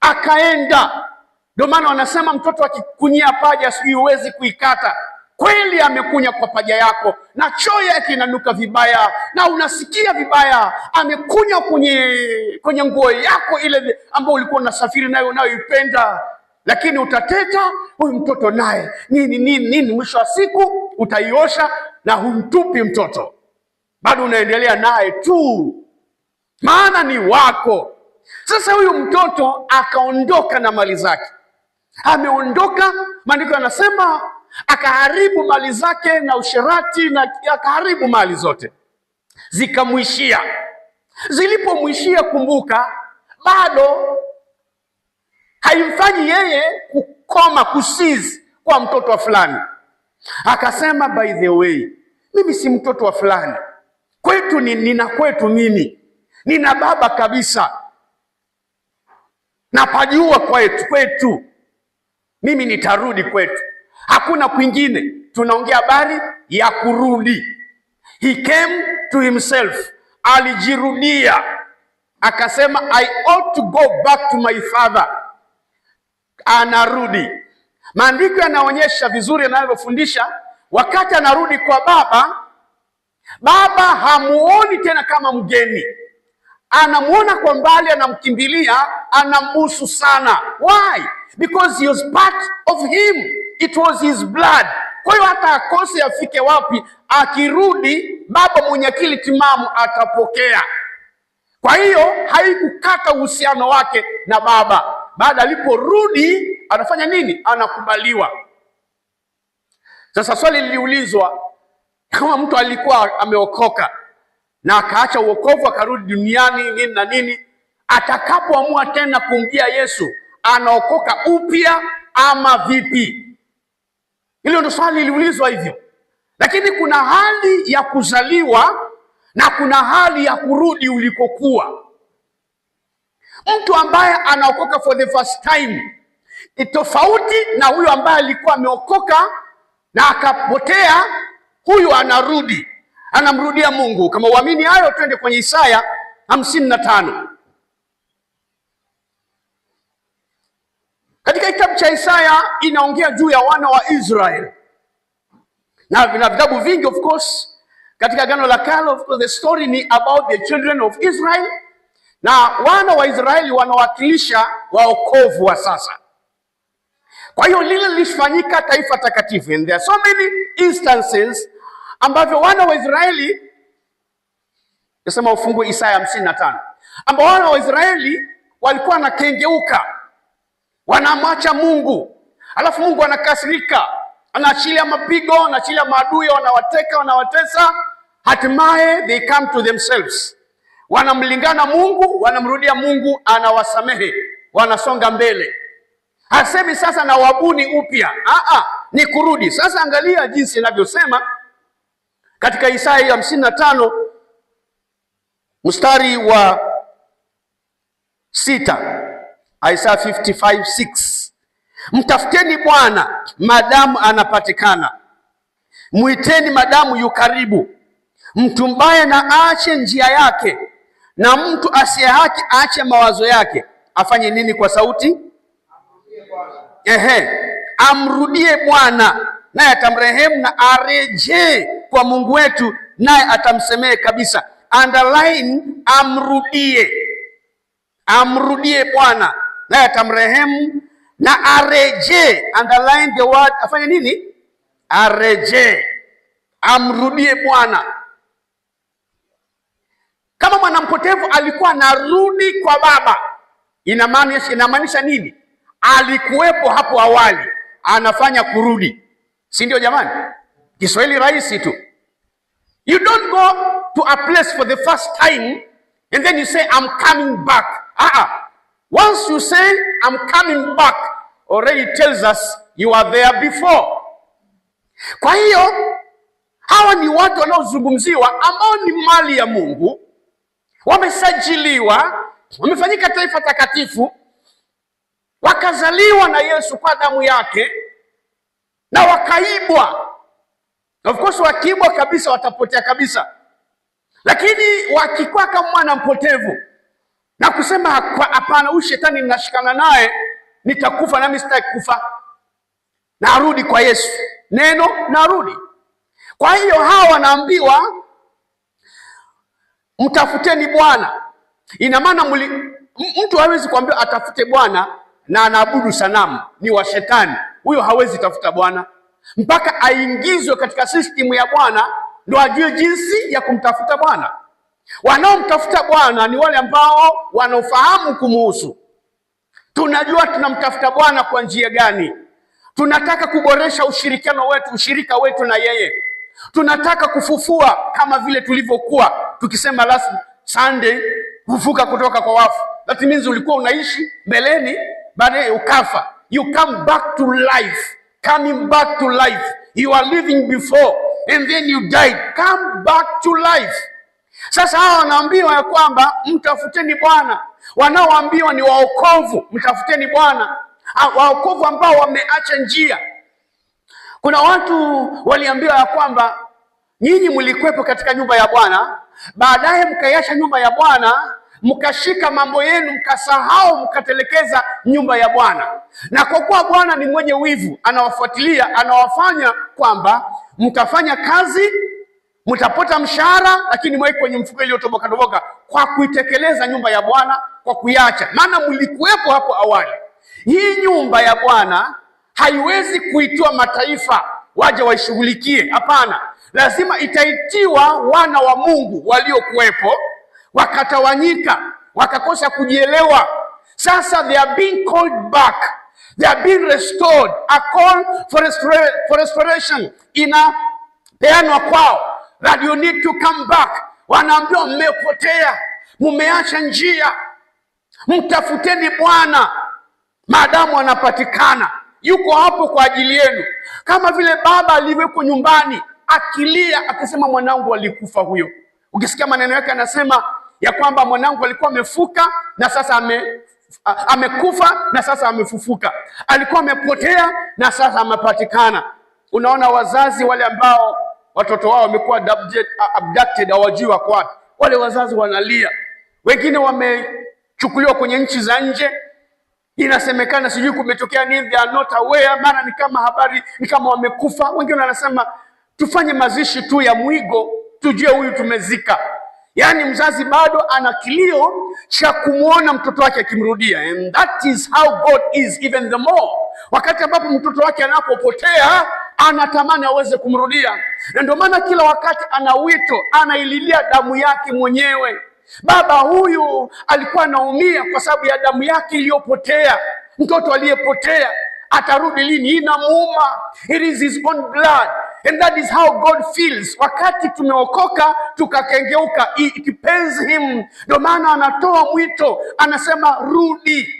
Akaenda. Ndio maana wanasema mtoto akikunyia paja sijui huwezi kuikata. Kweli amekunya kwa paja yako na choo yake inanuka vibaya na unasikia vibaya. Amekunya kwenye nguo yako ile ambayo ulikuwa unasafiri nayo unayoipenda, lakini utateta huyu mtoto naye nini. Mwisho wa siku utaiosha na humtupi mtoto, bado unaendelea naye tu, maana ni wako. Sasa huyu mtoto akaondoka na mali zake, ameondoka. Maandiko yanasema akaharibu mali zake na usherati, na akaharibu mali zote, zikamwishia. Zilipomwishia, kumbuka, bado haimfanyi yeye kukoma kusizi kwa mtoto wa fulani. Akasema, by the way, mimi si mtoto wa fulani, kwetu nina kwetu, mimi nina baba kabisa, napajua kwetu, mimi nitarudi kwetu, hakuna kwingine. Tunaongea habari ya kurudi. He came to himself, alijirudia, akasema I ought to go back to my father. Anarudi. Maandiko yanaonyesha vizuri, yanavyofundisha, wakati anarudi kwa baba hamuoni tena kama mgeni, anamuona kwa mbali, anamkimbilia, anambusu sana. Why? Because he was part of him, it was his blood. Kwa hiyo hata akose afike wapi, akirudi, baba mwenye akili timamu atapokea. Kwa hiyo haikukata uhusiano wake na baba. Baada aliporudi, anafanya nini? Anakubaliwa. Sasa swali liliulizwa, kama mtu alikuwa ameokoka na akaacha uokovu akarudi duniani nini na nini, atakapoamua tena kumjia Yesu, anaokoka upya ama vipi? Hilo ndio swali liliulizwa hivyo. Lakini kuna hali ya kuzaliwa na kuna hali ya kurudi ulikokuwa. Mtu ambaye anaokoka for the first time ni tofauti na huyo ambaye alikuwa ameokoka na akapotea. Huyu anarudi, anamrudia Mungu. Kama uamini hayo, twende kwenye Isaya 55. Katika kitabu cha Isaya inaongea juu ya wana wa Israeli. na vitabu vingi of course katika Agano la Kale. Of course the story ni about the children of Israel, na wana wa Israeli wanawakilisha waokovu wa sasa. Kwa hiyo lile lilifanyika taifa takatifu, and there are so many instances ambavyo wana wa Israeli, nasema ufungue Isaya 55, ambao wana wa Israeli walikuwa wanakengeuka, wanamwacha Mungu, alafu Mungu anakasirika, anaachilia mapigo, anaachilia maadui, wanawateka, wanawatesa, hatimaye they come to themselves, wanamlingana Mungu, wanamrudia Mungu, anawasamehe, wanasonga mbele. Hasemi sasa na wabuni upya, ni kurudi. Sasa angalia jinsi inavyosema katika Isaya 55 mstari wa 6, Isaiah 55:6. Mtafuteni Bwana madamu anapatikana, mwiteni madamu yu karibu. Mtu mbaya na aache njia yake, na mtu asiye haki aache mawazo yake. Afanye nini kwa sauti? Amrudie Bwana naye atamrehemu, na arejee kwa Mungu wetu naye atamsamehe kabisa. Underline amrudie. Amrudie Bwana naye atamrehemu na arejee. Underline the word, afanye nini? Arejee. Amrudie Bwana. Kama mwanampotevu alikuwa anarudi kwa baba, inamaanisha nini? Alikuwepo hapo awali, anafanya kurudi, si ndio jamani? Kiswahili rahisi tu. You don't go to a place for the first time and then you say I'm coming back. Once you say I'm coming back, already tells us you are there before. Kwa hiyo hawa ni watu wanaozungumziwa ambao ni mali ya Mungu, wamesajiliwa, wamefanyika taifa takatifu, wakazaliwa na Yesu kwa damu yake, na wakaibwa. Of course wakiibwa kabisa watapotea kabisa, lakini wakikuwa kama mwana mpotevu na kusema hapana, huyu shetani ninashikana naye, nitakufa nami sitaki kufa, na arudi kwa Yesu, neno na arudi. Kwa hiyo hawa wanaambiwa mtafuteni Bwana. Ina maana mtu hawezi kuambiwa atafute Bwana na anaabudu sanamu, ni wa shetani. Huyo hawezi tafuta Bwana mpaka aingizwe katika system ya Bwana ndio ajue jinsi ya kumtafuta Bwana. Wanaomtafuta Bwana ni wale ambao wanaofahamu kumuhusu. Tunajua tunamtafuta Bwana kwa njia gani. Tunataka kuboresha ushirika wetu na yeye. Tunataka kufufua kama vile tulivyokuwa tukisema last Sunday, kufufuka kutoka kwa wafu. That means ulikuwa unaishi mbeleni, baadaye ukafa. You come back to life. Coming back to life. You are living before and then you died. Come back to life. Sasa hawa wanaambiwa ya kwamba mtafuteni Bwana. Wanaoambiwa ni waokovu, mtafuteni Bwana. Waokovu ambao wameacha njia. Kuna watu waliambiwa ya kwamba nyinyi mlikuwepo katika nyumba ya Bwana, baadaye mkaiacha nyumba ya Bwana, mkashika mambo yenu, mkasahau, mkatelekeza nyumba ya Bwana. Na kwa kuwa Bwana ni mwenye wivu, anawafuatilia, anawafanya kwamba mtafanya kazi, mtapata mshahara, lakini mweke kwenye mfuko iliyotoboka toboka kwa kuitekeleza nyumba ya Bwana, kwa kuiacha. Maana mlikuwepo hapo awali. Hii nyumba ya Bwana haiwezi kuitiwa mataifa waje waishughulikie. Hapana, lazima itaitiwa wana wa Mungu waliokuwepo, wakatawanyika, wakakosa kujielewa. Sasa they are being called back, they are being restored. A call for restoration inapeanwa kwao, that you need to come back. Wanaambiwa mmepotea, mumeacha njia, mtafuteni Bwana maadamu anapatikana. Yuko hapo kwa ajili yenu, kama vile baba alivyoko nyumbani akilia akisema mwanangu alikufa huyo. Ukisikia maneno yake anasema ya kwamba mwanangu alikuwa amefuka na sasa amekufa na sasa amefufuka. Alikuwa amepotea na sasa amepatikana. Unaona wazazi wale ambao watoto wao wamekuwa abducted, hawajui wako wapi. Wale wazazi wanalia. Wengine wamechukuliwa kwenye nchi za nje. Inasemekana sijui kumetokea nini, they are not aware, maana ni kama habari ni kama wamekufa. Wengine wanasema tufanye mazishi tu ya mwigo, tujue huyu tumezika. Yaani mzazi bado ana kilio cha kumwona mtoto wake akimrudia. And that is how God is even the more. Wakati ambapo mtoto wake anapopotea, anatamani aweze kumrudia. Na ndio maana kila wakati ana wito, anaililia damu yake mwenyewe. Baba huyu alikuwa anaumia kwa sababu ya damu yake iliyopotea. Mtoto aliyepotea atarudi lini? Inamuuma. It is his own blood. And that is how God feels. Wakati tumeokoka tukakengeuka, it pains him. Ndio maana anatoa mwito, anasema rudi.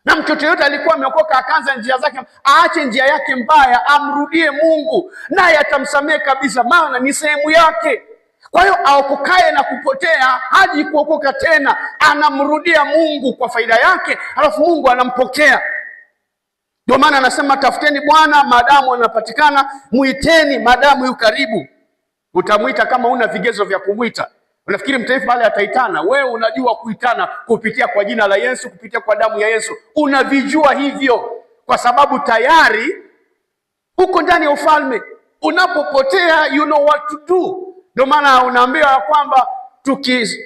Na mtoto yote alikuwa ameokoka akaanza njia zake, aache njia yake mbaya, amrudie Mungu, naye atamsamehe kabisa, maana ni sehemu yake. Kwa hiyo aokokaye na kupotea haji kuokoka tena, anamrudia Mungu kwa faida yake, alafu Mungu anampokea. Ndio maana anasema tafuteni Bwana maadamu anapatikana, muiteni maadamu yu karibu. Utamuita kama una vigezo vya kumuita. Unafikiri mtaifa pale ataitana? Wewe unajua kuitana kupitia kwa jina la Yesu, kupitia kwa damu ya Yesu. Unavijua hivyo kwa sababu tayari uko ndani ya ufalme. Unapopotea you know what to do. Ndio maana unaambiwa kwamba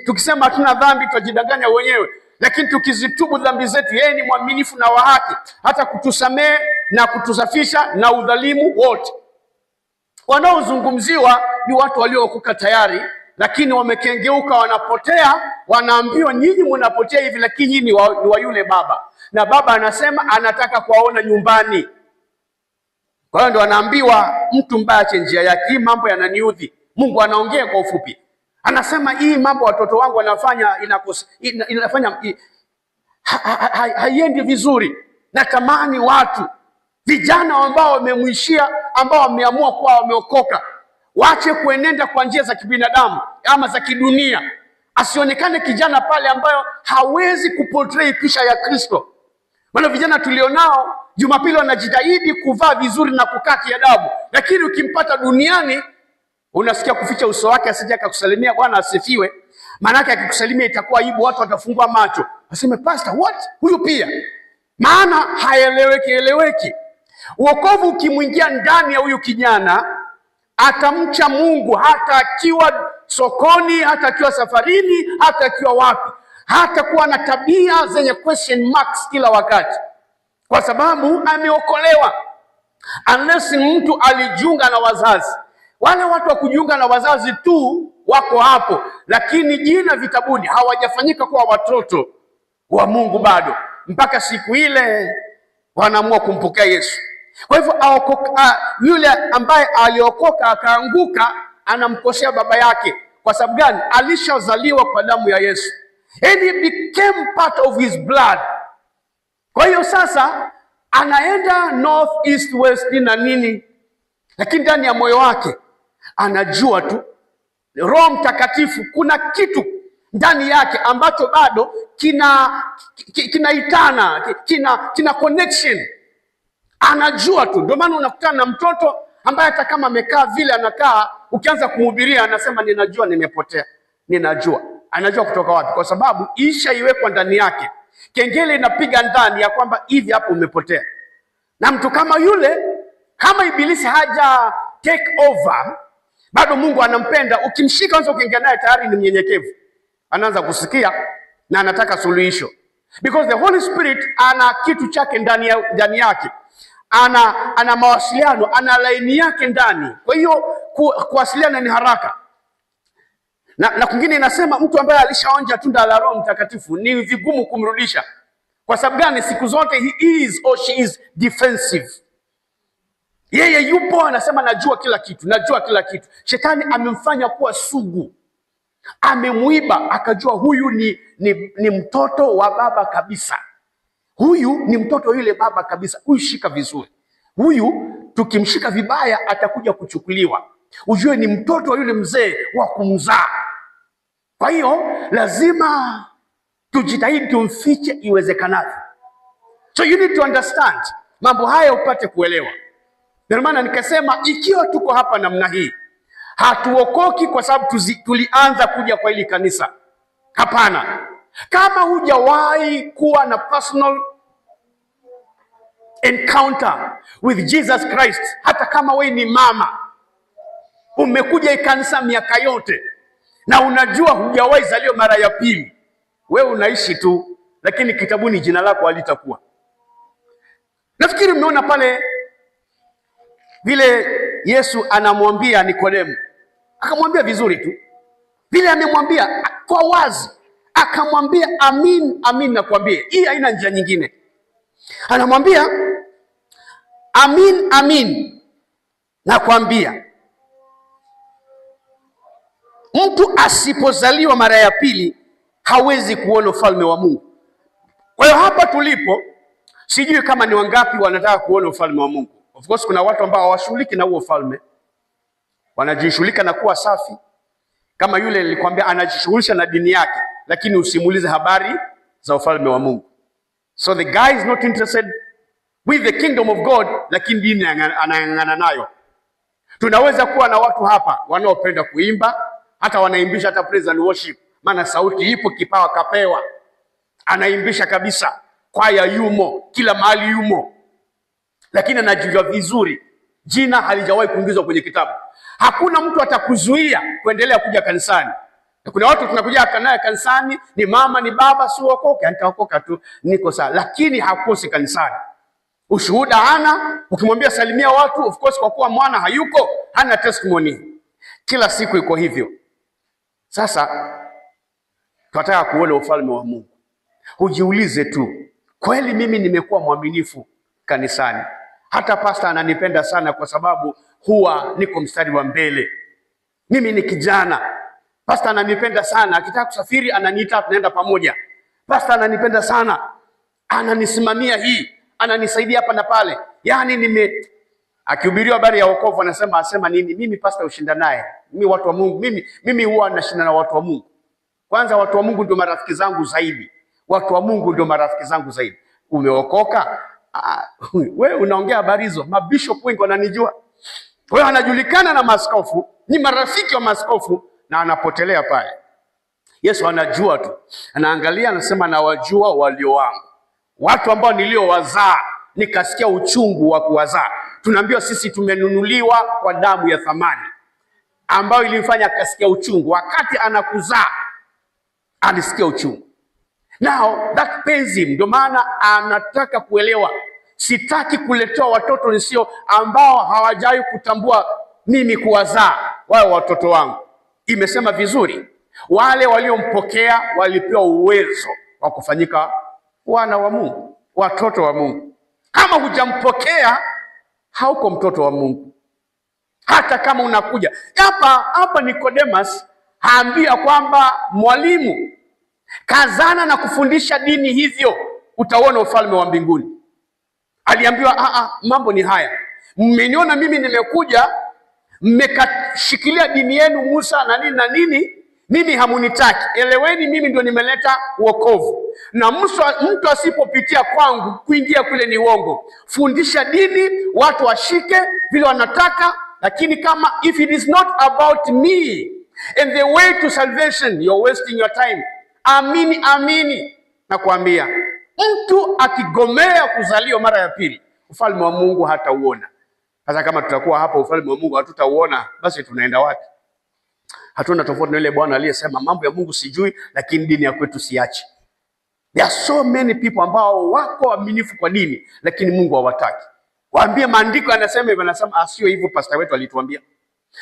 tukisema hatuna dhambi tutajidanganya wenyewe. Lakini tukizitubu dhambi zetu, yeye ni mwaminifu na wa haki hata kutusamehe na kutusafisha na udhalimu wote. Wanaozungumziwa ni watu waliookoka tayari, lakini wamekengeuka, wanapotea. Wanaambiwa nyinyi mnapotea hivi, lakini nyinyi ni wa yule baba, na baba anasema anataka kuwaona nyumbani. Kwa hiyo ndio anaambiwa mtu mbaya ache njia yake. Hii mambo yananiudhi. Mungu anaongea kwa ufupi. Anasema hii mambo watoto wangu wanafanya haiendi vizuri. Natamani watu vijana ambao wamemwishia, ambao wameamua kuwa wameokoka, waache kuenenda kwa njia za kibinadamu ama za kidunia. Asionekane kijana pale ambayo hawezi kuportray picha ya Kristo. Maana vijana tulionao Jumapili wanajitahidi kuvaa vizuri na kukaa kiadabu, lakini ukimpata duniani unasikia kuficha uso wake asije akakusalimia Bwana asifiwe. Maana yake akikusalimia itakuwa aibu, watu watafungua macho. Waseme pastor what? Huyu pia. Maana haeleweki. Wokovu ukimwingia ndani ya huyu kijana, atamcha Mungu hata akiwa sokoni, hata akiwa safarini, hata akiwa wapi. Hata kuwa na tabia zenye question marks kila wakati, kwa sababu ameokolewa. Unless mtu alijiunga na wazazi. Wale watu wa kujiunga na wazazi tu wako hapo, lakini jina vitabuni hawajafanyika kuwa watoto wa Mungu bado, mpaka siku ile wanaamua kumpokea Yesu. Kwa hivyo yule ambaye aliokoka akaanguka anamkosea baba yake. Kwa sababu gani? Alishazaliwa kwa damu ya Yesu, and he became part of his blood. Kwa hiyo sasa anaenda north, east, west na nini, lakini ndani ya moyo wake anajua tu Roho Mtakatifu kuna kitu ndani yake ambacho bado kinaitana, kina connection. Anajua tu. Ndio maana unakutana na mtoto ambaye hata kama amekaa vile anakaa, ukianza kumhubiria anasema ninajua nimepotea. Ninajua. Anajua kutoka wapi? Kwa sababu isha iwekwa ndani yake. Kengele inapiga ndani ya kwamba hivi hapo umepotea. Na mtu kama yule, kama ibilisi haja take over, bado Mungu anampenda. Ukimshika kwanza ukiingia naye tayari ni mnyenyekevu. Anaanza kusikia na anataka suluhisho. Because the Holy Spirit ana kitu chake ndani yake. Ana mawasiliano, ana laini yake ndani. Kwa hiyo kuwasiliana ni haraka. Na kwingine inasema mtu ambaye alishaonja tunda la Roho Mtakatifu ni vigumu kumrudisha. Kwa sababu gani? Siku zote he is or she is defensive. Yeye yupo anasema najua kila kitu. Shetani amemfanya kuwa sugu. Amemuiba akajua huyu ni mtoto wa baba kabisa. Huyu ni mtoto yule baba kabisa. Huyu shika vizuri. Huyu tukimshika vibaya atakuja kuchukuliwa. Ujue ni mtoto wa yule mzee wa kumzaa. Kwa hiyo lazima tujitahidi tumfiche iwezekanavyo. So you need to understand. Mambo haya upate kuelewa. Ndio maana nikasema ikiwa tuko hapa namna hii, hatuokoki kwa sababu tulianza kuja kwa hili kanisa. Hapana. Kama hujawahi kuwa na personal encounter with Jesus Christ, hata kama wewe ni mama, Umekuja ikanisa miaka yote na unajua hujawahi zaliwa mara ya pili. Wewe unaishi tu, lakini kitabuni jina lako halitakuwa. Nafikiri mmeona pale vile Yesu anamwambia Nikodemu, akamwambia vizuri tu, vile amemwambia kwa wazi, akamwambia amin, amin nakwambia. Hii haina njia nyingine. Anamwambia amin, amin nakwambia, mtu asipozaliwa mara ya pili hawezi kuona ufalme wa Mungu. Kwa hiyo hapa tulipo, sijui kama ni wangapi wanataka kuona ufalme wa Mungu. Of course kuna watu ambao hawashughuliki na huo ufalme, wanajishughulika na kuwa safi. Kama yule nilikwambia anajishughulisha na dini yake, lakini usimulize habari za ufalme wa Mungu. So the guy is not interested with the kingdom of God, lakini dini anang'ang'ana nayo. Tunaweza kuwa na watu hapa wanaopenda kuimba, hata wanaimbisha hata praise and worship, maana sauti ipo, kipawa kapewa, anaimbisha kabisa, kwaya yumo, kila mahali yumo, lakini anajua vizuri jina halijawahi kuingizwa kwenye kitabu. Hakuna mtu atakuzuia kuendelea kuja kanisani. Kuna watu tunakuja kanisani, ni mama ni baba, si uokoke, nitaokoka tu, niko sawa, lakini hakosi kanisani. Ushuhuda hana, ukimwambia salimia watu, of course kwa kuwa mwana hayuko, hana testimony. Kila siku iko hivyo. Sasa tunataka kuona ufalme wa Mungu. Ujiulize tu, kweli mimi nimekuwa mwaminifu kanisani? Hata pasta ananipenda sana kwa sababu huwa niko mstari wa mbele. Mimi ni kijana, pasta ananipenda sana, akitaka kusafiri ananiita, tunaenda pamoja. Pasta ananipenda sana, ananisimamia hii, ananisaidia hapa na pale. Yaani akihubiriwa habari ya wokovu asema nini? Mimi pasta ushinda naye. Mimi watu wa Mungu, mimi huwa nashinda na watu wa Mungu. Kwanza watu wa Mungu ndio marafiki zangu zaidi. Watu wa Mungu ndio marafiki zangu zaidi. Umeokoka? Wewe unaongea habari hizo. Mabishop wengi wananijua. Wewe anajulikana na maaskofu, ni marafiki wa maaskofu, na anapotelea pale. Yesu anajua tu. Anaangalia, anasema nawajua walio wangu. Watu ambao niliowazaa, nikasikia uchungu wa kuwazaa. Tunaambiwa sisi tumenunuliwa kwa damu ya thamani, ambayo ilimfanya akasikia uchungu. Wakati anakuzaa alisikia uchungu. Now that pains him. Ndio maana anataka kuelewa, sitaki kuletea watoto nisio ambao hawajai kutambua mimi kuwazaa wao watoto wangu. Imesema vizuri, wale waliompokea walipewa uwezo wa kufanyika wana wa Mungu, watoto wa Mungu. Kama hujampokea hauko mtoto wa Mungu. Hata kama unakuja hapa Nicodemus haambia kwamba mwalimu, kazana na kufundisha dini, hivyo utaona ufalme wa mbinguni. Aliambiwa mambo ni haya, mmeniona mimi nimekuja, mmekashikilia dini yenu Musa na nini na nini, mimi hamunitaki. Eleweni, mimi ndio nimeleta wokovu, na mtu asipopitia kwangu kuingia kule ni uongo. Fundisha dini, watu washike vile wanataka, lakini kama if it is not about me and the way to salvation, you're wasting your time. Amini nakwambia, mtu akigomea kuzaliwa mara ya pili, ufalme wa Mungu hatauona. Sasa kama tutakuwa hapa ufalme wa Mungu hatutauona, basi tunaenda wapi? Hatuna tofauti na yule bwana aliyesema mambo ya Mungu sijui, lakini dini ya kwetu siachi. There are so many people ambao wako waaminifu kwa dini, lakini Mungu hawataki. Waambie maandiko yanasema hivyo, anasema asio hivyo pastor wetu alituambia.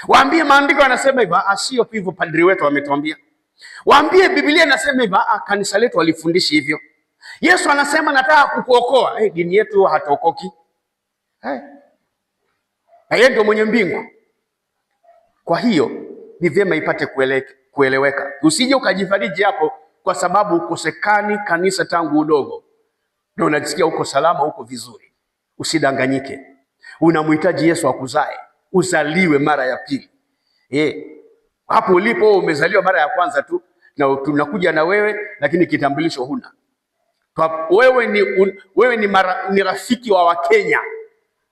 Waambie maandiko yanasema hivyo, asio hivyo padri wetu ametuambia. Waambie Biblia inasema hivyo, kanisa letu walifundishi hivyo. Yesu anasema nataka kukuokoa. Dini yetu hataokoki. Yeye ndio mwenye mbingu. Kwa hiyo ni vyema ipate kueleweka. Usije ukajifariji hapo kwa sababu ukosekani kanisa tangu udogo na unajisikia uko salama, uko vizuri. Usidanganyike. Unamhitaji Yesu akuzae, uzaliwe mara ya pili. Hapo ulipo umezaliwa mara ya kwanza tu na tunakuja na wewe, lakini kitambulisho huna. Wewe ni rafiki wa Wakenya.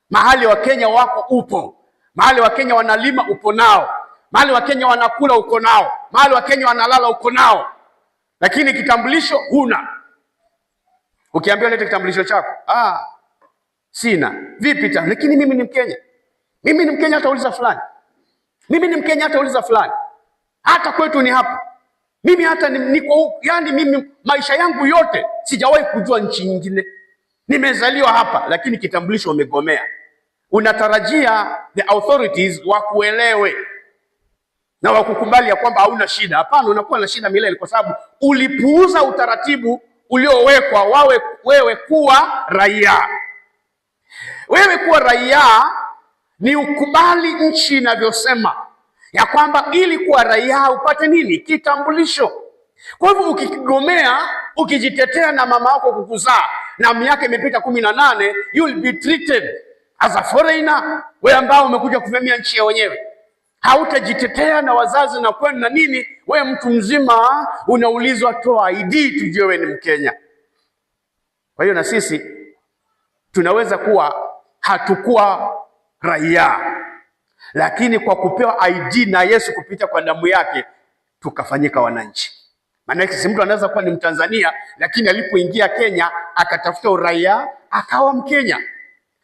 Mahali Wakenya wako upo. Mahali Wakenya wanalima upo nao. Mahali Wakenya wanakula uko nao. Mahali Wakenya wanalala uko nao. Lakini kitambulisho huna. Ukiambia lete kitambulisho chako, sina. Vipi tena? Lakini mimi ni Mkenya. Mimi ni Mkenya, atauliza fulani. Mimi ni Mkenya, hata uliza fulani, hata kwetu ni hapa. Mimi hata niko huku, yani mimi maisha yangu yote sijawahi kujua nchi nyingine. Nimezaliwa hapa, lakini kitambulisho umegomea. Unatarajia the authorities wakuelewe na wakukubali ya kwamba hauna shida. Hapana, unakuwa na shida milele, kwa sababu ulipuuza utaratibu uliowekwa wewe kuwa raia. Wewe kuwa raia ni ukubali nchi inavyosema ya kwamba ili kuwa raia upate nini? Kitambulisho. Kwa hivyo ukikigomea, ukijitetea na mama wako kukuzaa na miaka imepita 18, you will be treated as a foreigner, wewe ambao umekuja kuvamia nchi ya wenyewe. Hautajitetea na wazazi na kwenu na nini, wewe mtu mzima unaulizwa toa ID tujue wewe ni Mkenya. Kwa hiyo na sisi tunaweza kuwa hatukuwa raia, lakini kwa kupewa ID na Yesu kupita kwa damu yake tukafanyika wananchi. Maana si mtu anaweza kuwa ni Mtanzania lakini alipoingia Kenya akatafuta uraia akawa Mkenya.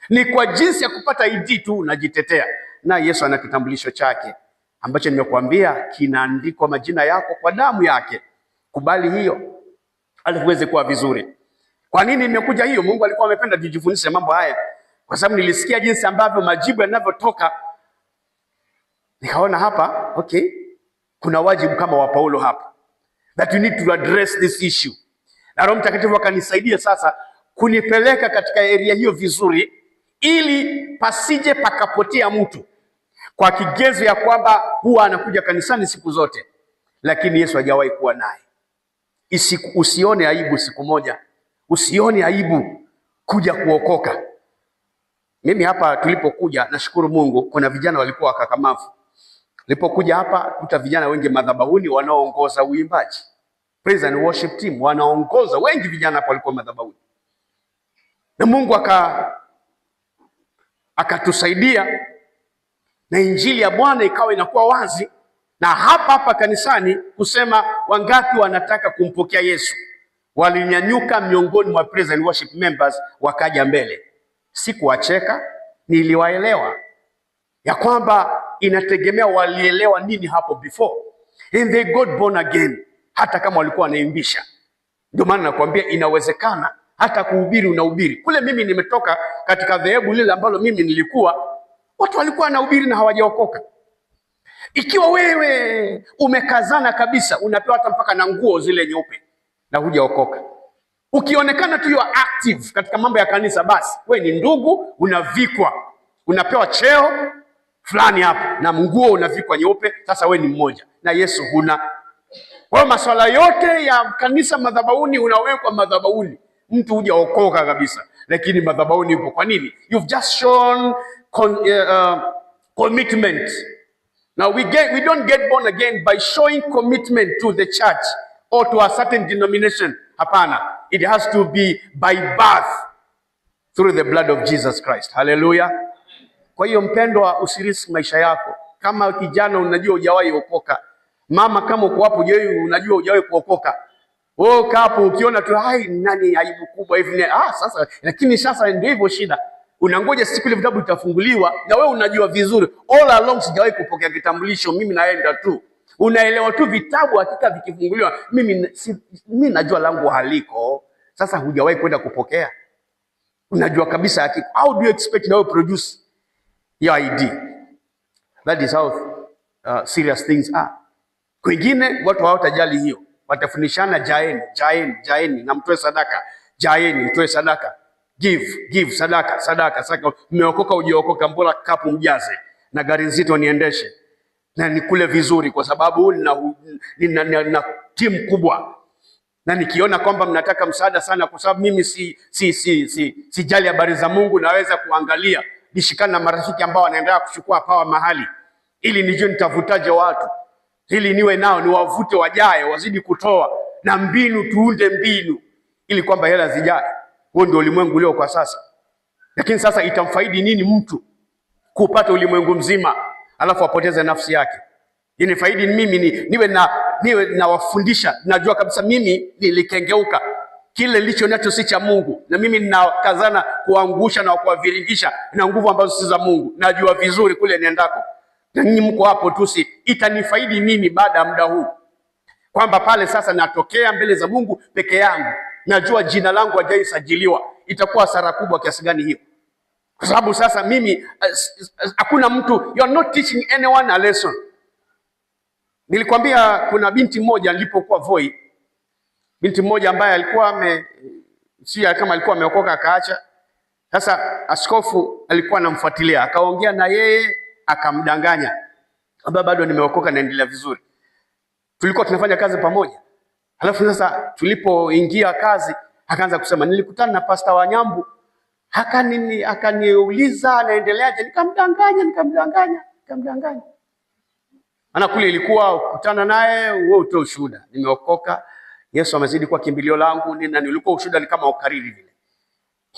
Ni kwa jinsi ya kupata ID tu unajitetea. Na Yesu ana kitambulisho chake ambacho nimekuambia kinaandikwa majina yako kwa damu yake. Kubali hiyo ili uweze kuwa vizuri. Kwa nini nimekuja hiyo? Mungu alikuwa amependa tujifunze mambo haya, kwa sababu nilisikia jinsi ambavyo majibu yanavyotoka. Nikaona hapa, okay, kuna wajibu kama wa Paulo hapa, that you need to address this issue. Na Roho Mtakatifu akanisaidia sasa kunipeleka katika area hiyo vizuri, ili pasije pakapotea mtu kwa kigezo ya kwamba huwa anakuja kanisani siku zote, lakini Yesu hajawahi kuwa naye. Usione aibu siku moja, usione aibu kuja kuokoka. Mimi hapa tulipokuja, nashukuru Mungu, kuna vijana walikuwa wakakamavu. Nilipokuja hapa kuta vijana wengi madhabahuni wanaoongoza uimbaji, praise and worship team wanaongoza, wengi vijana hapa walikuwa madhabahuni. Na Mungu akatusaidia na injili ya Bwana ikawa inakuwa wazi, na hapa kanisani kusema wangapi wanataka kumpokea Yesu. Walinyanyuka miongoni mwa praise and worship members wakaja mbele. Sikuwacheka, niliwaelewa ya kwamba inategemea walielewa nini hapo before, and they got born again, hata kama walikuwa wanaimbisha. Ndio maana nakwambia inawezekana hata kuhubiri unahubiri. Kule mimi nimetoka katika dhehebu lile ambalo mimi nilikuwa, watu walikuwa wanahubiri na hawajaokoka. Ikiwa wewe umekazana kabisa, unapewa hata mpaka na nguo zile nyeupe na hujaokoka. Ukionekana tu you are active katika mambo ya kanisa, basi wewe ni ndugu, unavikwa, unapewa cheo fulani hapa na nguo unavikwa nyeupe, sasa wewe ni mmoja na Yesu huna. Kwa masuala yote ya kanisa madhabahuni, unawekwa madhabahuni, mtu hujaokoka kabisa, lakini madhabahuni yupo. Kwa nini? You've just shown commitment. Now we don't get born again by showing commitment to the church or to a certain denomination. Hapana, it has to be by birth through the blood of Jesus Christ. Hallelujah. Kwa hiyo mpendwa, usirisi maisha yako. Kama kijana unajua hujawahi okoka, mama kama uko hapo unajua hujawahi kuokoka, wewe kapo ukiona tu hai nani aibu kubwa hivi, sasa lakini sasa ndio hivyo shida. Unangoja siku ile vitabu vitafunguliwa na wewe unajua vizuri all along sijawahi kupokea kitambulisho, mimi naenda tu. Unaelewa tu vitabu hakika vikifunguliwa mimi najua langu haliko. Sasa hujawahi kwenda kupokea. Unajua kabisa hakika. How do you expect now produce your ID? That is how serious things are. Kwingine watu hawatajali hiyo. Watafundishana jaeni na mtoe sadaka. Jaeni mtoe sadaka. Give sadaka. Umeokoka hujaokoka, mbona kapu mjaze na gari nzito niendeshe na nikule vizuri, kwa sababu nina timu kubwa, na nikiona kwamba mnataka msaada sana, kwa sababu mimi sijali habari za Mungu, naweza kuangalia nishikana na marafiki ambao wanaendelea kuchukua pawa mahali, ili nijue nitavutaje watu, ili niwe nao niwavute wajae wazidi kutoa, na tuunde mbinu ili kwamba hela zijae. Huo ndio ulimwengu leo kwa sasa. Lakini sasa itamfaidi nini mtu kupata ulimwengu mzima alafu apoteze nafsi yake? Ini faidi mimi niwe na wafundisha, najua kabisa mimi nilikengeuka, kile licho nacho si cha Mungu, na mimi ninakazana kuangusha na kuwaviringisha na nguvu ambazo si za Mungu. Najua vizuri kule niendako na nyinyi mko hapo tu, si itanifaidi nini baada ya muda huu? Kwamba pale sasa natokea mbele za Mungu peke yangu, najua jina langu hajaisajiliwa, itakuwa hasara kubwa kiasi gani hiyo? Kwa sababu sasa mimi hakuna mtu, you are not teaching anyone a lesson. Nilikwambia kuna binti mmoja nilipokuwa Voi, binti mmoja ambaye alikuwa si kama alikuwa ameokoka akaacha. Sasa askofu alikuwa anamfuatilia, akaongea na yeye akamdanganya kwamba bado nimeokoka naendelea vizuri. Tulikuwa tunafanya kazi pamoja. Halafu sasa tulipoingia kazi akaanza kusema nilikutana na Pastor Wanyambu, akaniuliza anaendeleaje, nikamdanganya. Ana kule ilikuwa kukutana naye wewe utoe ushuhuda, nimeokoka, Yesu amezidi kuwa kimbilio langu, nilikuwa ushuhuda ni kama ukariri vile.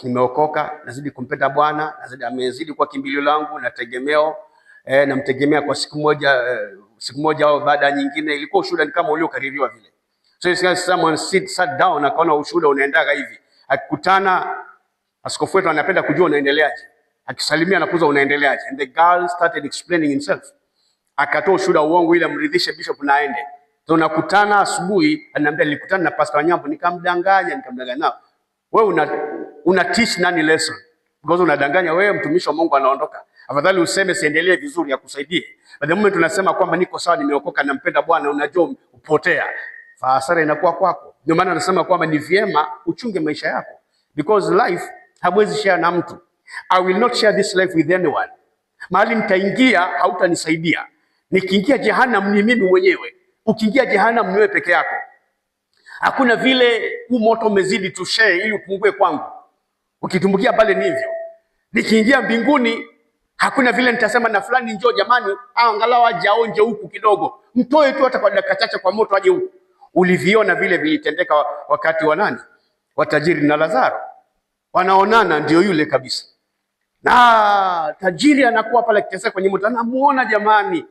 Nimeokoka, nazidi kumpenda Bwana, amezidi kuwa kimbilio langu na tegemeo, namtegemea kwa siku moja au baada nyingine. Ilikuwa ushuhuda ni kama uliokaririwa vile. So someone sat down akaona ushuhuda unaendaga hivi. Akikutana askofu wetu anapenda kujua unaendeleaje. Akisalimia anakuza unaendeleaje. And the girl started explaining himself. Akatoa ushuhuda uongo ili amridhishe bishop na aende. Tunakutana asubuhi, ananiambia nilikutana na Pastor Wanyambu, nikamdanganya. Nao wewe una teach nani lesson? Because unadanganya wewe, mtumishi wa Mungu anaondoka. Afadhali useme siendelee vizuri akusaidie. But the moment tunasema kwamba niko sawa, nimeokoka, nampenda Bwana, unajua upotea, hasara inakuwa kwako. Ndio maana anasema kwamba ni vyema uchunge maisha yako, because life hawezi share na mtu. I will not share this life with anyone. Mahali nitaingia hautanisaidia. Nikiingia jehanamu ni mimi mwenyewe. Ukiingia jehanamu ni wewe peke yako. Hakuna vile huu moto umezidi to share ili upungue kwangu. Ukitumbukia pale ni hivyo. Nikiingia mbinguni hakuna vile nitasema na fulani njoo jamani, angalau aje aonje huku kidogo. Mtoe tu hata kwa dakika chache kwa moto aje huku. Uliviona vile vilitendeka wakati wa nani? Wa tajiri na Lazaro. Wanaonana ndio yule kabisa. Na tajiri anakuwa pale kitesa kwenye moto, anamuona jamani.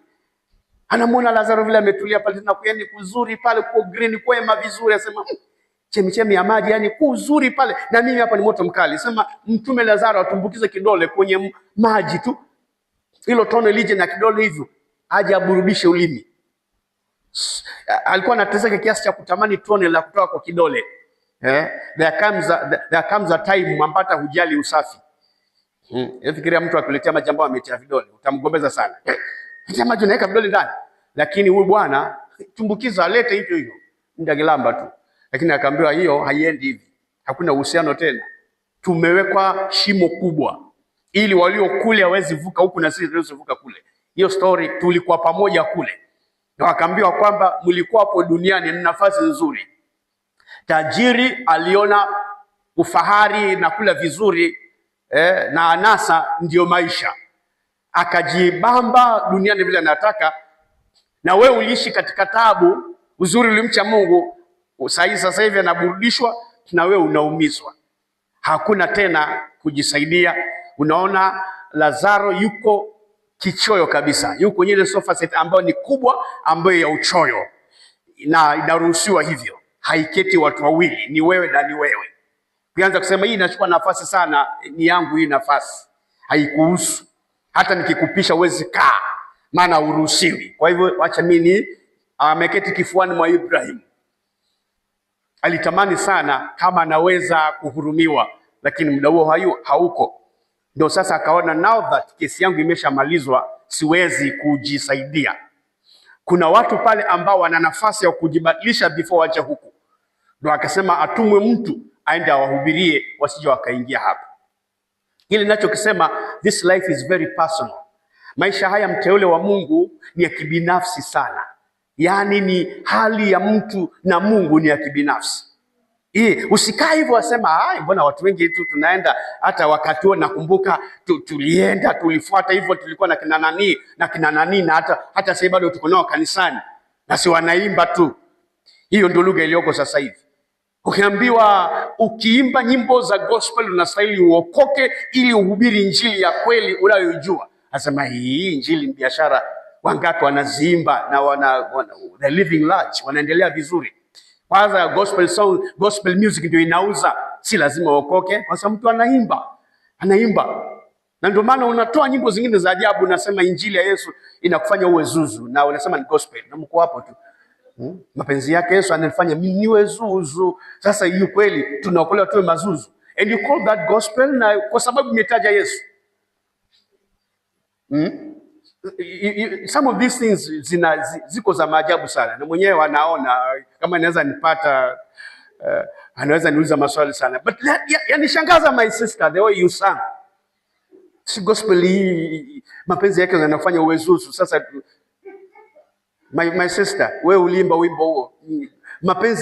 Anamuona Lazaro vile ametulia pale na kuyeni kuzuri pale kwa green kwema vizuri, asema chemichemi ya maji yani kuzuri pale, na mimi hapa ni moto mkali. Sema mtume Lazaro atumbukize kidole kwenye maji tu, hilo tone lije na kidole hivyo aje aburudishe ulimi. Alikuwa anateseka kiasi cha kutamani tone la kutoka kwa kidole. There comes a time ambata hujali usafi. Fikiria mtu akuletea maji ambayo ametia vidole, utamgombeza sana. Kitia maji unaweka vidole ndani. Lakini huyu bwana tumbukiza alete hivyo hivyo. Ndagilamba tu. Lakini akaambiwa hiyo haiendi hivi. Hakuna uhusiano tena. Tumewekwa shimo kubwa ili walio kule hawezi vuka huku na sisi tuweze vuka kule. Hiyo story tulikuwa pamoja kule. Na akaambiwa kwamba mlikuwa hapo duniani ni nafasi nzuri. Tajiri aliona ufahari na kula vizuri na anasa ndio maisha. Akajibamba duniani vile anataka, na wewe uliishi katika taabu, uzuri ulimcha Mungu, sasa hivi anaburudishwa na wewe unaumizwa. Hakuna tena kujisaidia. Unaona Lazaro yuko kichoyo kabisa. Yuko kwenye ile sofa set ambayo ni kubwa, ambayo ya uchoyo. Na inaruhusiwa hivyo. Haiketi watu wawili, ni wewe na ni wewe. Ukianza kusema hii inachukua nafasi sana, ni yangu hii nafasi. Haikuhusu. Hata nikikupisha uwezi kaa, maana uruhusiwi. Kwa hivyo acha mimi ameketi kifuani mwa Ibrahim. Alitamani sana kama anaweza kuhurumiwa, lakini muda huo hauko. Ndio sasa akaona now that kesi yangu imeshamalizwa, siwezi kujisaidia. Kuna watu pale ambao wana nafasi ya kujibadilisha before waje huku. Ndio akasema atumwe mtu aende awahubirie wasije wakaingia hapa. Kile ninachokisema, this life is very personal. Maisha haya mteule wa Mungu ni ya kibinafsi sana. Yaani ni hali ya mtu na Mungu ni ya kibinafsi. Usikae hivyo wasema, mbona watu wengi tu tunaenda, hata wakati huo nakumbuka tulienda tulifuata hivyo, tulikuwa na kina nani na hata sasa bado tuko nao kanisani na si wanaimba tu. Hiyo ndio lugha iliyoko sasa hivi. Ukiambiwa ukiimba nyimbo za gospel unastahili uokoke ili uhubiri injili ya kweli unayojua. Nasema hii injili ni biashara. Wangapi wanaziimba na the living large, wanaendelea vizuri. Kwanza gospel song, gospel music ndio inauza. Si lazima uokoke kwa sababu mtu anaimba. Na ndio maana unatoa nyimbo zingine za ajabu, unasema injili ya Yesu inakufanya uwe zuzu, na unasema ni gospel, na mko hapo tu. Mapenzi yake Yesu ananifanya mimi niwe zuzu. Sasa hiyo kweli tunaokolewa tuwe mazuzu? And you call that gospel, na kwa sababu imetaja Yesu. Some of these things ziko za maajabu sana, na mwenyewe anaona kama inaweza nipata, anaweza niuliza maswali sana, but yanishangaza my sister, the way you sang. Si gospel hii mapenzi yake yanafanya uwe zuzu. Sasa my sister, wewe ulimba wimbo huo mapenzi